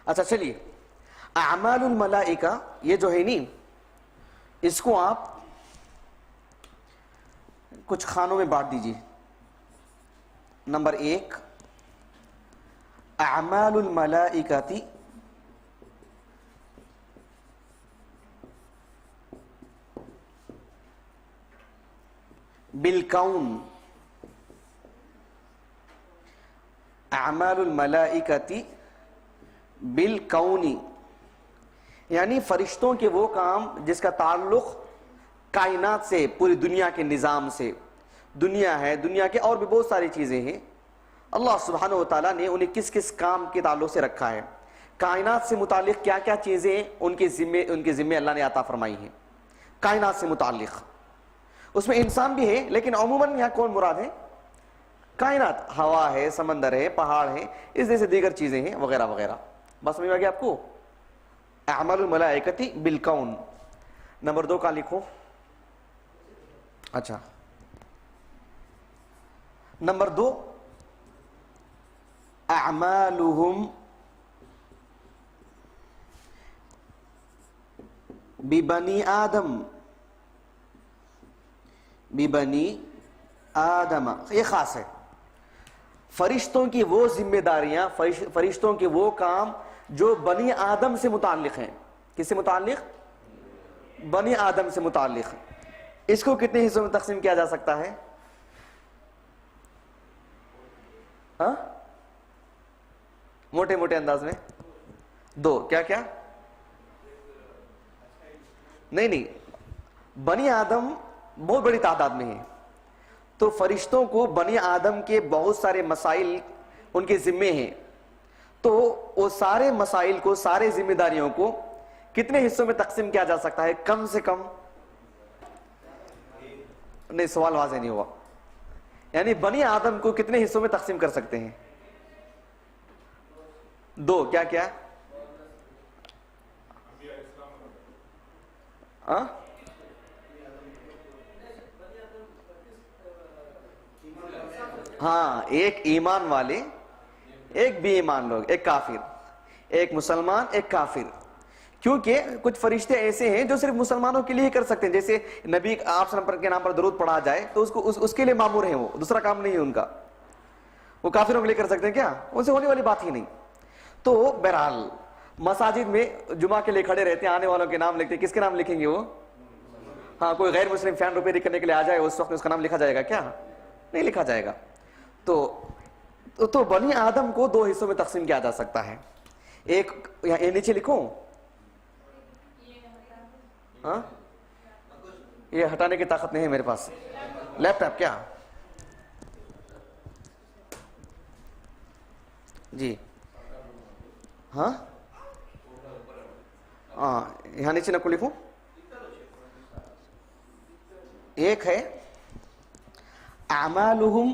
اچھا چلیے، اعمال الملائکہ یہ جو ہے نہیں، اس کو آپ کچھ خانوں میں بانٹ دیجیے۔ نمبر 1، اعمال الملائکۃ بالکون، اعمال الملائکۃ بالکون، یعنی فرشتوں کے وہ کام جس کا تعلق کائنات سے، پوری دنیا کے نظام سے، دنیا ہے، دنیا کے اور بھی بہت ساری چیزیں ہیں، اللہ سبحانہ و تعالیٰ نے انہیں کس کس کام کے تعلق سے رکھا ہے، کائنات سے متعلق کیا کیا چیزیں ان کے ذمے اللہ نے عطا فرمائی ہیں، کائنات سے متعلق، اس میں انسان بھی ہے لیکن عموماً یہاں کون مراد ہے؟ کائنات، ہوا ہے، سمندر ہے، پہاڑ ہے، اس جیسے دیگر چیزیں ہیں وغیرہ وغیرہ۔ بس سمجھ میں آ گیا آپ کو؟ اعمال الملائکۃ بالکون۔ نمبر 2 کا لکھو۔ اچھا، نمبر 2، اعمالہم ببنی آدم، ببنی آدم، یہ خاص ہے، فرشتوں کی وہ ذمہ داریاں، فرشتوں کے وہ کام جو بنی آدم سے متعلق ہیں۔ کس سے متعلق؟ بنی آدم سے متعلق۔ اس کو کتنے حصوں میں تقسیم کیا جا سکتا ہے؟ ہاں، موٹے موٹے انداز میں 2، کیا کیا؟ نہیں، بنی آدم بہت بڑی تعداد میں ہے، تو فرشتوں کو بنی آدم کے بہت سارے مسائل ان کے ذمے ہیں، تو وہ سارے مسائل کو، سارے ذمہ داریوں کو کتنے حصوں میں تقسیم کیا جا سکتا ہے؟ کم سے کم، نہیں سوال واضح نہیں ہوا، یعنی بنی آدم کو کتنے حصوں میں تقسیم کر سکتے ہیں؟ 2، کیا کیا؟ ہاں، ایک ایمان والے، ایک بے ایمان لوگ، ایک کافر، ایک مسلمان، ایک کافر، کیونکہ کچھ فرشتے ایسے ہیں جو صرف مسلمانوں کے لیے ہی کر سکتے ہیں، جیسے نبی آپ صلی اللہ علیہ وسلم کے نام پر درود پڑھا جائے تو اس کے لیے مامور ہیں، وہ دوسرا کام نہیں ہے ان کا، وہ کافروں کے لیے کر سکتے ہیں کیا؟ ان سے ہونے والی بات ہی نہیں۔ تو بہرحال مساجد میں جمعہ کے لیے کھڑے رہتے ہیں، آنے والوں کے نام لکھتے ہیں، کس کے نام لکھیں گے وہ؟ ہاں، کوئی غیر مسلم فین روپے کرنے کے لیے آ جائے، اس وقت اس کا نام لکھا جائے گا کیا؟ نہیں لکھا جائے گا۔ تو بنی آدم کو 2 حصوں میں تقسیم کیا جا سکتا ہے۔ ایک یہ نیچے لکھوں، ہاں یہ ہٹانے کی طاقت نہیں ہے میرے پاس، لیپ ٹاپ کیا؟ جی ہاں، یہاں نیچے نہ کو لکھوں۔ ایک ہے اعمالہم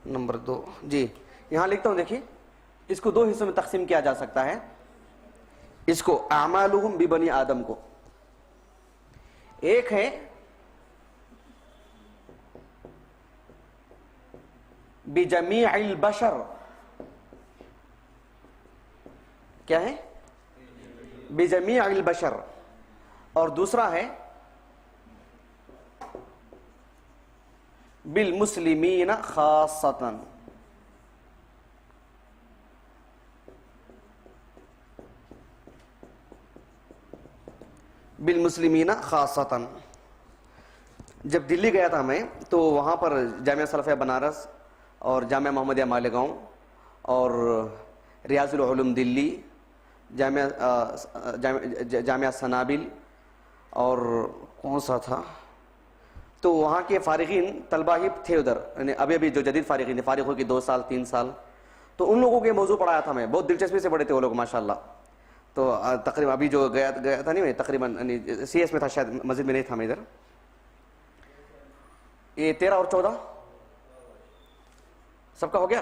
نمبر 2، جی یہاں لکھتا ہوں، دیکھیے اس کو 2 حصوں میں تقسیم کیا جا سکتا ہے، اس کو اعمالہم ببنی آدم کو۔ ایک ہے بجمیع البشر، کیا ہے؟ بجمیع البشر. اور دوسرا ہے بالمسلمین خاصتاً. بالمسلمین خاصتاً. جب دلی گیا تھا میں تو وہاں پر جامعہ سلفیہ بنارس اور جامعہ محمدیہ مالیگاؤں اور ریاض العلوم دلی، جامعہ سنابل اور کون سا تھا، تو وہاں کے فارغین طلبہ ہی تھے ادھر، یعنی ابھی جو جدید فارغین تھے، فارغ ہو کے 2 سال 3 سال، تو ان لوگوں کے موضوع پڑھایا تھا میں. بہت دلچسپی سے پڑھے تھے وہ لوگ ماشاءاللہ. تو تقریباً ابھی جو گیا تھا نہیں میں، تقریباً سی ایس میں تھا شاید، مسجد میں نہیں تھا میں ادھر. یہ 13 اور 14 سب کا ہو گیا.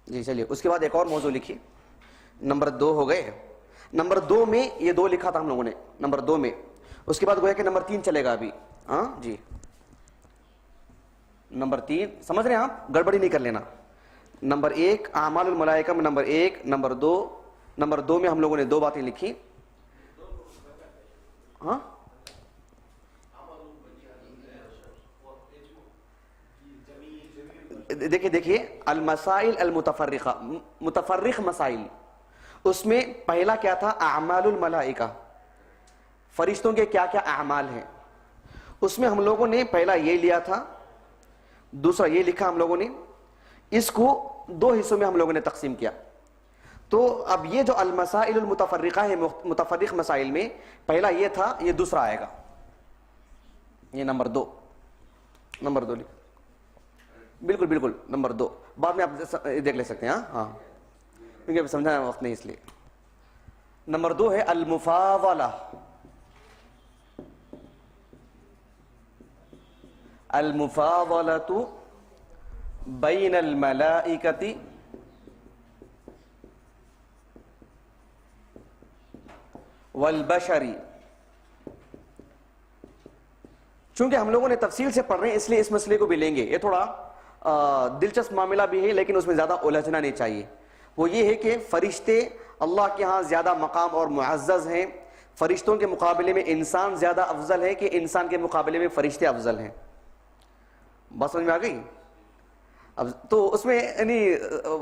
جی چلیے، اس کے بعد ایک اور موضوع لکھیے. نمبر 2 ہو گئے. نمبر 2 میں یہ 2 لکھا تھا ہم لوگوں نے نمبر 2 میں. اس کے بعد گویا کہ نمبر 3 چلے گا ابھی. ہاں جی، نمبر 3 سمجھ رہے ہیں آپ، گڑبڑی نہیں کر لینا. نمبر 1 اعمال الملائکہ میں نمبر 1. نمبر 2 میں ہم لوگوں نے 2 باتیں لکھی. ہاں دیکھیے المسائل المتفرقہ، متفرق مسائل، اس میں پہلا کیا تھا؟ اعمال الملائکہ، فرشتوں کے کیا کیا اعمال ہیں. اس میں ہم لوگوں نے پہلا یہ لیا تھا، دوسرا یہ لکھا ہم لوگوں نے. اس کو 2 حصوں میں ہم لوگوں نے تقسیم کیا. تو اب یہ جو المسائل المتفرقہ ہے، متفرق مسائل میں پہلا یہ تھا، یہ دوسرا آئے گا، یہ نمبر 2 لکھ. بالکل بالکل نمبر 2 بعد میں آپ دیکھ لے سکتے ہیں. ہاں کیونکہ اب سمجھانا وقت نہیں اس لیے. نمبر 2 ہے المفاضلہ. المفاضلۃ بین الملائکۃ والبشر. چونکہ ہم لوگوں نے تفصیل سے پڑھ رہے ہیں اس لیے اس مسئلے کو بھی لیں گے. یہ تھوڑا دلچسپ معاملہ بھی ہے لیکن اس میں زیادہ الجھنا نہیں چاہیے. وہ یہ ہے کہ فرشتے اللہ کے ہاں زیادہ مقام اور معزز ہیں. فرشتوں کے مقابلے میں انسان زیادہ افضل ہے کہ انسان کے مقابلے میں فرشتے افضل ہیں. بات سمجھ میں آ گئی؟ اب تو اس میں یعنی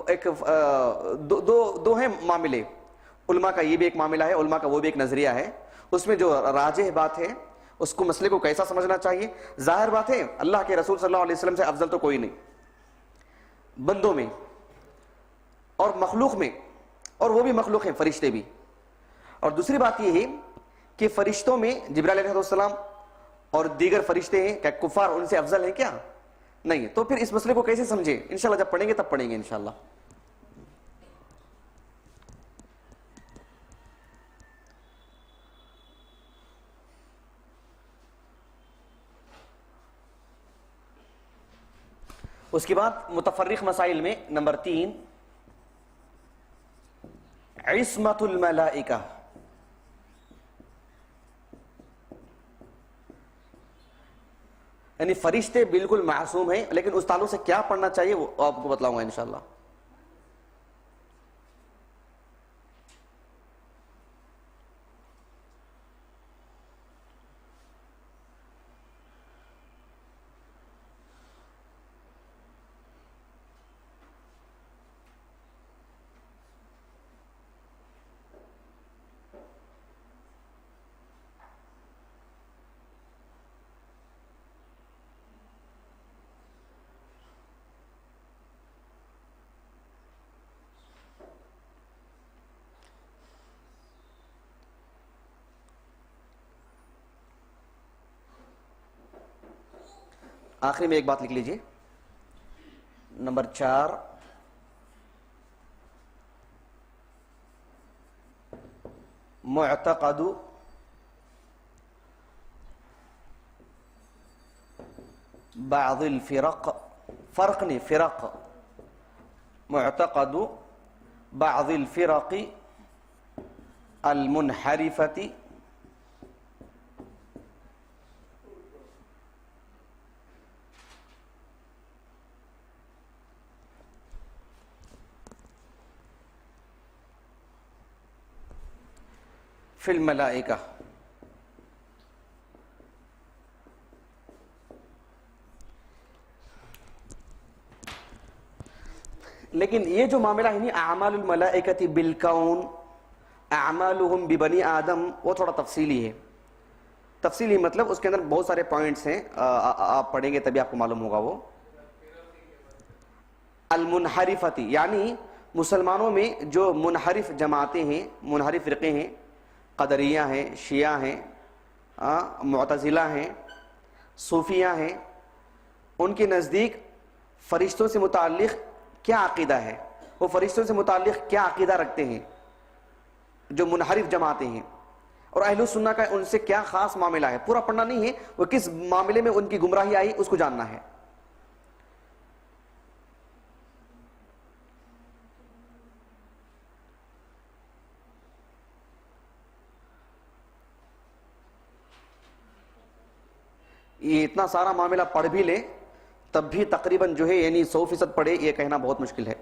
ایک دو ہیں معاملے. علماء کا یہ بھی ایک معاملہ ہے، علماء کا وہ بھی ایک نظریہ ہے. اس میں جو راجح بات ہے اس کو مسئلے کو کیسا سمجھنا چاہیے. ظاہر بات ہے اللہ کے رسول صلی اللہ علیہ وسلم سے افضل تو کوئی نہیں بندوں میں اور مخلوق میں، اور وہ بھی مخلوق ہیں فرشتے بھی. اور دوسری بات یہ ہے کہ فرشتوں میں جبرائیل علیہ السلام اور دیگر فرشتے ہیں، کیا کفار ان سے افضل ہیں؟ کیا نہیں. تو پھر اس مسئلے کو کیسے سمجھیں؟ انشاءاللہ جب پڑھیں گے تب پڑھیں گے انشاءاللہ. اس کے بعد متفرق مسائل میں نمبر 3 عصمت الملائکہ. یعنی فرشتے بالکل معصوم ہیں، لیکن اس تعلق سے کیا پڑھنا چاہیے وہ آپ کو بتلاؤں گا انشاءاللہ. آخری میں ایک بات لکھ لیجئے. نمبر 4 معتقد بعض الفرق، فرق نہیں فرق، معتقد بعض الفرق المنحرفة في الملائكة. لیکن یہ جو معاملہ ہے نہیں اعمال الملائکۃ بالکون اعمالهم ببنی آدم، وہ تھوڑا تفصیلی ہے. تفصیلی مطلب اس کے اندر بہت سارے پوائنٹس ہیں، آپ پڑھیں گے تبھی آپ کو معلوم ہوگا. وہ المنحرفتی یعنی مسلمانوں میں جو منحرف جماعتیں ہیں، منحرف فرقے ہیں، قدریہ ہیں، شیعہ ہیں، معتزلہ ہیں، صوفیہ ہیں، ان کے نزدیک فرشتوں سے متعلق کیا عقیدہ ہے، وہ فرشتوں سے متعلق کیا عقیدہ رکھتے ہیں جو منحرف جماعتیں ہیں، اور اہل سنہ کا ان سے کیا خاص معاملہ ہے. پورا پڑھنا نہیں ہے، وہ کس معاملے میں ان کی گمراہی آئی اس کو جاننا ہے. یہ اتنا سارا معاملہ پڑھ بھی لے تب بھی تقریباً جو ہے یعنی 100% پڑھے یہ کہنا بہت مشکل ہے.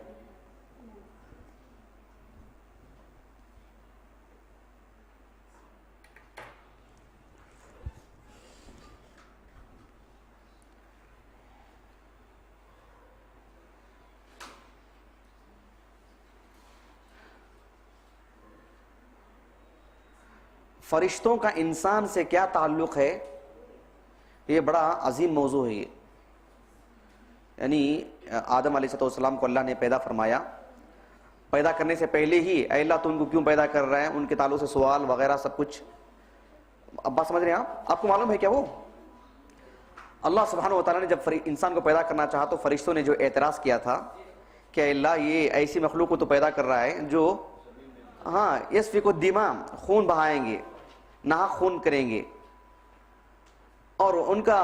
فرشتوں کا انسان سے کیا تعلق ہے، یہ بڑا عظیم موضوع ہے. یہ یعنی آدم علیہ السلام کو اللہ نے پیدا فرمایا، پیدا کرنے سے پہلے ہی اے اللہ تو ان کو کیوں پیدا کر رہا ہے، ان کے تعلق سے سوال وغیرہ سب کچھ. اب بات سمجھ رہے ہیں آپ کو معلوم ہے کیا وہ اللہ سبحانہ و تعالیٰ نے جب انسان کو پیدا کرنا چاہا تو فرشتوں نے جو اعتراض کیا تھا کہ اے اللہ یہ ایسی مخلوق کو تو پیدا کر رہا ہے جو یسفک الدماء خون بہائیں گے، ناحق خون کریں گے. اور ان کا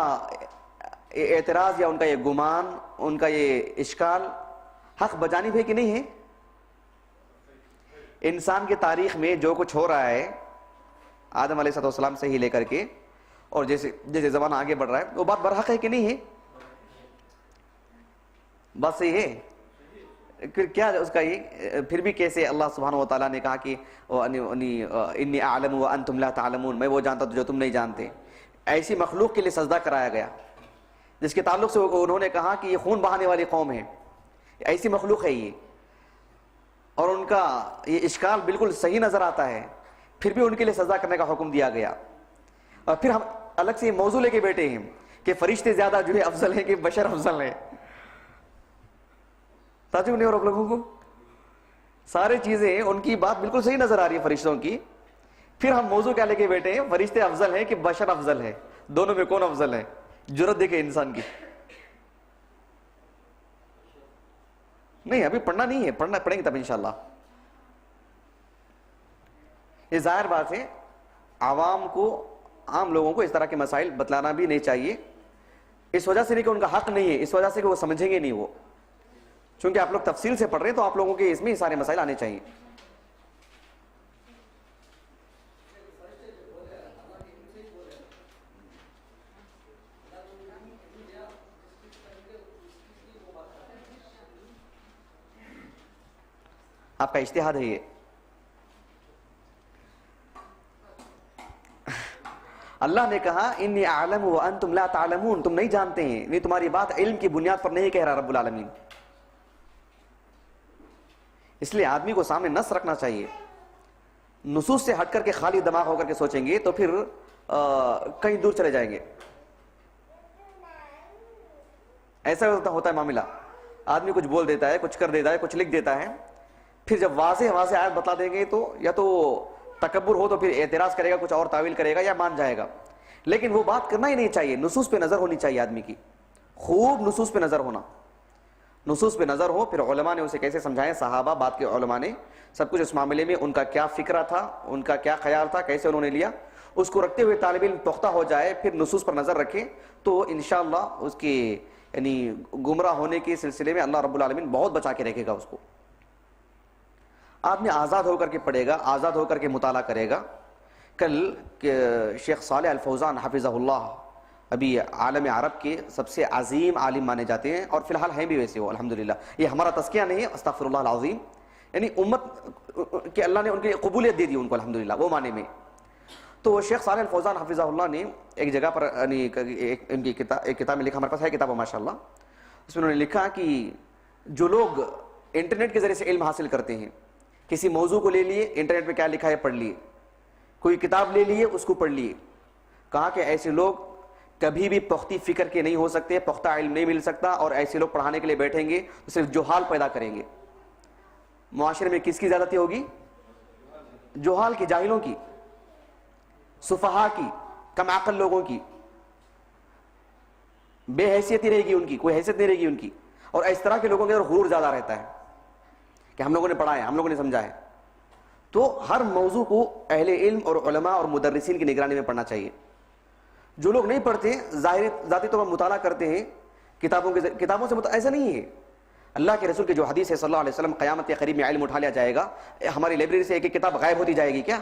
اعتراض یا ان کا یہ گمان، ان کا یہ اشکال حق بجانب ہے کہ نہیں ہے؟ انسان کی تاریخ میں جو کچھ ہو رہا ہے آدم علیہ السلام سے ہی لے کر کے اور جیسے زمانہ آگے بڑھ رہا ہے وہ بات برحق ہے کہ نہیں ہے؟ بات صحیح ہے. پھر کیا اس کا یہ پھر بھی کیسے اللہ سبحانہ و تعالیٰ نے کہا کہ انی اعلم وانتم لا تعلمون، میں وہ جانتا تو جو تم نہیں جانتے. ایسی مخلوق کے لیے سجدہ کرایا گیا جس کے تعلق سے انہوں نے کہا کہ یہ خون بہانے والی قوم ہے، ایسی مخلوق ہے یہ، اور ان کا یہ اشکال بالکل صحیح نظر آتا ہے، پھر بھی ان کے لیے سجدہ کرنے کا حکم دیا گیا. اور پھر ہم الگ سے یہ موضوع لے کے بیٹھے ہیں کہ فرشتے زیادہ جو ہے افضل ہیں کہ بشر افضل ہیں. تعجب نہیں ہو رہا لوگوں کو؟ سارے چیزیں ان کی بات بالکل صحیح نظر آ رہی ہے فرشتوں کی، پھر ہم موضوع کیا لے کے بیٹھے ہیں فرشتے افضل ہیں کہ بشر افضل ہے، دونوں میں کون افضل ہے؟ جرت دیکھے انسان کی. نہیں ابھی پڑھنا نہیں ہے، پڑھیں گے تب انشاءاللہ. یہ ظاہر بات ہے عوام کو، عام لوگوں کو اس طرح کے مسائل بتلانا بھی نہیں چاہیے، اس وجہ سے نہیں کہ ان کا حق نہیں ہے، اس وجہ سے کہ وہ سمجھیں گے نہیں. وہ چونکہ آپ لوگ تفصیل سے پڑھ رہے ہیں تو آپ لوگوں کے اس میں سارے مسائل آنے چاہیے. آپ کا اجتہاد ہے یہ. اللہ نے کہا انی اعلم وانتم لا تعلمون، تم نہیں جانتے ہیں، نہیں تمہاری بات علم کی بنیاد پر نہیں کہہ رہا رب العالمین. اس لیے آدمی کو سامنے نص رکھنا چاہیے. نصوص سے ہٹ کر کے خالی دماغ ہو کر کے سوچیں گے تو پھر کہیں دور چلے جائیں گے. ایسا ہوتا ہے معاملہ، آدمی کچھ بول دیتا ہے، کچھ کر دیتا ہے، کچھ لکھ دیتا ہے، پھر جب واضح آیت بتا دیں گے تو یا تو تکبر ہو تو پھر اعتراض کرے گا، کچھ اور تعویل کرے گا یا مان جائے گا. لیکن وہ بات کرنا ہی نہیں چاہیے. نصوص پہ نظر ہونی چاہیے آدمی کی، خوب نصوص پہ نظر ہونا. نصوص پہ نظر ہو، پھر علماء نے اسے کیسے سمجھائے، صحابہ بعد کے علماء نے سب کچھ اس معاملے میں ان کا کیا فکرہ تھا، ان کا کیا خیال تھا، کیسے انہوں نے لیا، اس کو رکھتے ہوئے طالب علم پختہ ہو جائے، پھر نصوص پر نظر رکھے تو انشاءاللہ اس کی یعنی گمراہ ہونے کے سلسلے میں اللہ رب العالمین بہت بچا کے رکھے گا اس کو. آدمی آزاد ہو کر کے پڑھے گا, آزاد ہو کر کے مطالعہ کرے گا. کل شیخ صالح الفوزان حفظہ اللہ ابھی عالم عرب کے سب سے عظیم عالم مانے جاتے ہیں, اور فی الحال ہیں بھی ویسے وہ الحمدللہ. یہ ہمارا تزکیہ نہیں ہے, استغفر اللہ العظیم, یعنی امت کہ اللہ نے ان کی قبولیت دے دی ان کو الحمدللہ وہ معنی میں. تو شیخ صالح الفوزان حفظہ اللہ نے ایک جگہ پر ان کی ایک کتاب میں لکھا, ہمارے پاس ہے کتاب ماشاء اللہ, اس میں انہوں نے لکھا کہ جو لوگ انٹرنیٹ کے ذریعے سے علم حاصل کرتے ہیں, کسی موضوع کو لے لیے, انٹرنیٹ پہ کیا لکھا ہے پڑھ لیے, کوئی کتاب لے لیے اس کو پڑھ لیے, کہا کہ ایسے لوگ کبھی بھی پختی فکر کے نہیں ہو سکتے, پختہ علم نہیں مل سکتا, اور ایسے لوگ پڑھانے کے لیے بیٹھیں گے تو صرف جہال پیدا کریں گے. معاشرے میں کس کی زیادتی ہوگی؟ جہال کی, جاہلوں کی, سفہا کی, کم عقل لوگوں کی. بے حیثیتی رہے گی ان کی, کوئی حیثیت نہیں رہے گی ان کی. اور اس طرح کے لوگوں کے اندر غرور زیادہ رہتا ہے کہ ہم لوگوں نے پڑھا ہے, ہم لوگوں نے سمجھا ہے. تو ہر موضوع کو اہل علم اور علماء اور مدرسین کی نگرانی میں پڑھنا چاہیے. جو لوگ نہیں پڑھتے ذاتی طور پر مطالعہ کرتے ہیں کتابوں سے ایسا نہیں ہے. اللہ کے رسول کی جو حدیث ہے صلی اللہ علیہ وسلم, قیامت کے قریب میں علم اٹھا لیا جائے گا, ہماری لائبریری سے ایک ایک کتاب غائب ہوتی جائے گی کیا؟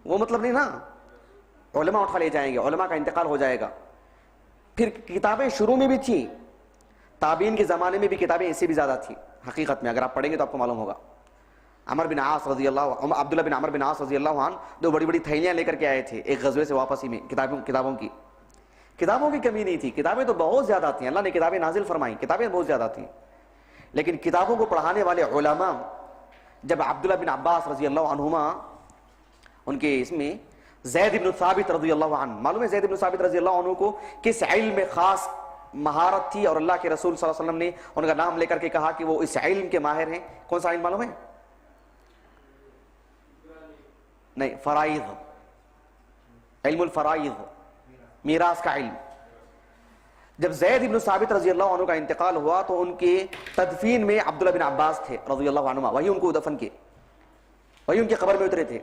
وہ مطلب نہیں نا. علماء اٹھا لے جائیں گے, علماء کا انتقال ہو جائے گا. پھر کتابیں شروع میں بھی تھیں, تابعین کے زمانے میں بھی کتابیں اس سے بھی زیادہ تھیں حقیقت میں, اگر آپ پڑھیں گے تو آپ کو معلوم ہوگا. عمر بن عاص رضی اللہ, عبداللہ بن عمر بن عاص رضی اللہ عنہ دو بڑی بڑی تھیلیاں لے کر کے آئے تھے ایک غزوے سے واپسی میں, کتابوں کی کمی نہیں تھی. کتابیں تو بہت زیادہ تھیں, اللہ نے کتابیں نازل فرمائیں, کتابیں بہت زیادہ تھیں. لیکن کتابوں کو پڑھانے والے علماء, جب عبداللہ بن عباس رضی اللہ عنہما, ان کے اس میں زید بن ثابت رضی اللہ عنہ, معلوم ہے زید بن ثابت رضی اللہ عنہ کو کس علم میں خاص مہارت تھی, اور اللہ کے رسول صلی اللہ علیہ وسلم نے ان کا نام لے کر کے کہا کہ وہ اس علم کے ماہر ہیں. کون سا علم معلوم ہے؟ نہیں, فرائض, علم الفرائض, میراث کا علم. جب زید بن ثابت رضی اللہ عنہ کا انتقال ہوا تو ان کے تدفین میں عبداللہ بن عباس تھے رضی اللہ عنہما, وہی ان کو دفن کیے, وہی ان کی قبر میں اترے تھے.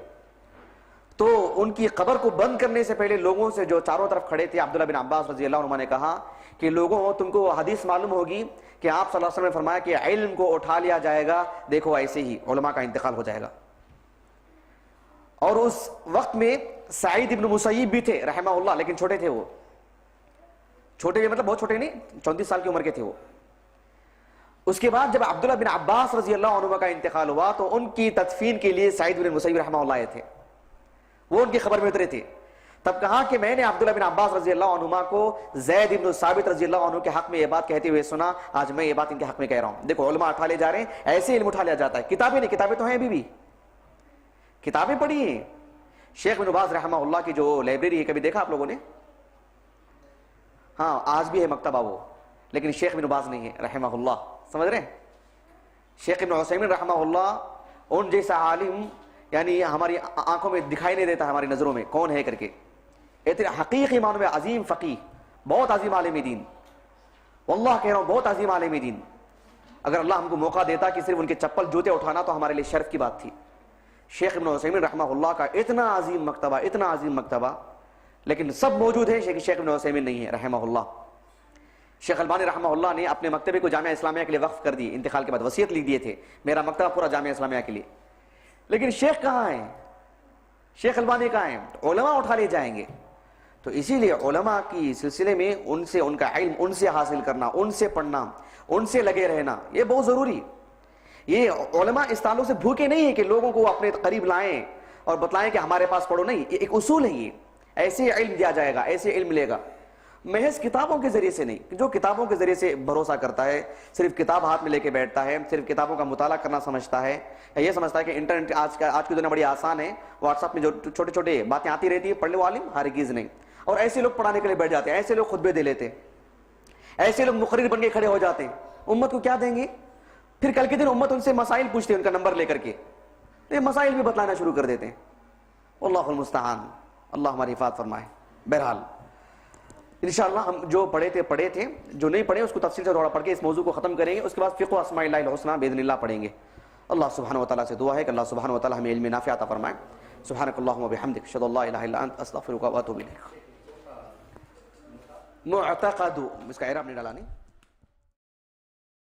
تو ان کی قبر کو بند کرنے سے پہلے لوگوں سے جو چاروں طرف کھڑے تھے, عبداللہ بن عباس رضی اللہ عنہ نے کہا کہ لوگوں, تم کو حدیث معلوم ہوگی کہ آپ صلی اللہ علیہ وسلم نے فرمایا کہ علم کو اٹھا لیا جائے گا, دیکھو ایسے ہی علماء کا انتقال ہو جائے گا. اور اس وقت میں سعید ابن مسیب بھی تھے رحمہ اللہ, لیکن چھوٹے تھے. وہ چھوٹے بھی مطلب بہت چھوٹے نہیں, 34 سال کی عمر کے تھے وہ. اس کے بعد جب عبداللہ بن عباس رضی اللہ عنہ کا انتقال ہوا تو ان کی تدفین کے لیے سعید بن مسیب رحمہ اللہ آئے تھے, وہ ان کی خبر میں اترے تھے. تب کہا کہ میں نے عبداللہ بن عباس رضی اللہ عنہما کو زید بن ثابت رضی اللہ عنہ کے حق میں یہ بات کہتے ہوئے سنا, آج میں یہ بات ان کے حق میں کہہ رہا ہوں. دیکھو علماء اٹھا لے جا رہے ہیں, ایسے علم اٹھا لیا جاتا ہے. کتابیں نہیں, کتابیں تو ہیں ابھی بھی, کتابیں پڑھی ہیں. شیخ بن باز رحمہ اللہ کی جو لائبریری ہے, کبھی دیکھا آپ لوگوں نے؟ ہاں آج بھی ہے مکتبہ وہ, لیکن شیخ بن باز نہیں ہے رحمہ اللہ, سمجھ رہے ہیں؟ شیخ ابن عثیمین رحمہ اللہ, ان جیسا عالم یعنی ہماری آنکھوں میں دکھائی نہیں دیتا, ہماری نظروں میں کون ہے کر کے. اتنے حقیقی معنوں میں عظیم فقیہ, بہت عظیم عالم دین, واللہ کہہ رہا ہوں بہت عظیم عالم دین. اگر اللہ ہم کو موقع دیتا کہ صرف ان کے چپل جوتے اٹھانا تو ہمارے لیے شرف کی بات تھی. شیخ ابن عثیمین رحمہ اللہ کا اتنا عظیم مکتبہ, اتنا عظیم مکتبہ, لیکن سب موجود ہے, شیخ ابن عثیمین نہیں ہے رحمہ اللہ. شیخ البانی رحمہ اللہ نے اپنے مکتبے کو جامعہ اسلامیہ کے لیے وقف کر دی, انتقال کے بعد وصیت لکھ دیے تھے, میرا مکتبہ پورا جامعہ اسلامیہ کے لیے. لیکن شیخ کہاں ہیں, شیخ البانی کہاں ہیں؟ علماء اٹھا لے جائیں گے. تو اسی لیے علماء کی سلسلے میں ان سے ان کا علم ان سے حاصل کرنا, ان سے پڑھنا, ان سے لگے رہنا, یہ بہت ضروری. یہ علماء اس تعلق سے بھوکے نہیں ہیں کہ لوگوں کو اپنے قریب لائیں اور بتلائیں کہ ہمارے پاس پڑھو, نہیں, یہ ایک اصول ہے. یہ ایسے علم دیا جائے گا, ایسے علم ملے گا, محض کتابوں کے ذریعے سے نہیں. جو کتابوں کے ذریعے سے بھروسہ کرتا ہے, صرف کتاب ہاتھ میں لے کے بیٹھتا ہے, صرف کتابوں کا مطالعہ کرنا سمجھتا ہے, یا یہ سمجھتا ہے کہ انٹرنیٹ آج کی دنیا بڑی آسان ہے, واٹس ایپ میں جو چھوٹے چھوٹے باتیں آتی رہتی ہیں, پڑھ لو عالم, ہرگز نہیں. اور ایسے لوگ پڑھانے کے لیے بیٹھ جاتے ہیں, ایسے لوگ خطبے دے لیتے ہیں, ایسے لوگ مقرر بن کے کھڑے ہو جاتے ہیں. امت کو کیا دیں گے؟ پھر کل کے دن امت ان سے مسائل پوچھتے ہیں, ان کا نمبر لے کر کے یہ مسائل بھی بتلانا شروع کر دیتے ہیں. واللہ المستعان, اللہ ہماری حفاظت فرمائے. بہرحال انشاءاللہ ہم جو پڑھے تھے, جو نہیں پڑھے اس کو تفصیل سے تھوڑا پڑھ کے اس موضوع کو ختم کریں گے. اس کے بعد فقہ اسماء اللہ الحسنی باذن اللہ پڑھیں گے. اللہ سبحانہ و تعالیٰ سے دعا ہے کہ اللہ سبحانہ و تعالیٰ ہمیں علم نافع عطا فرمائے. سبحانک اللہم و بحمدک, اشہد ان لا الہ الا انت, استغفرک و اتوب الیک. معتقد, اس کا اعراب نہیں ڈالا نہیں.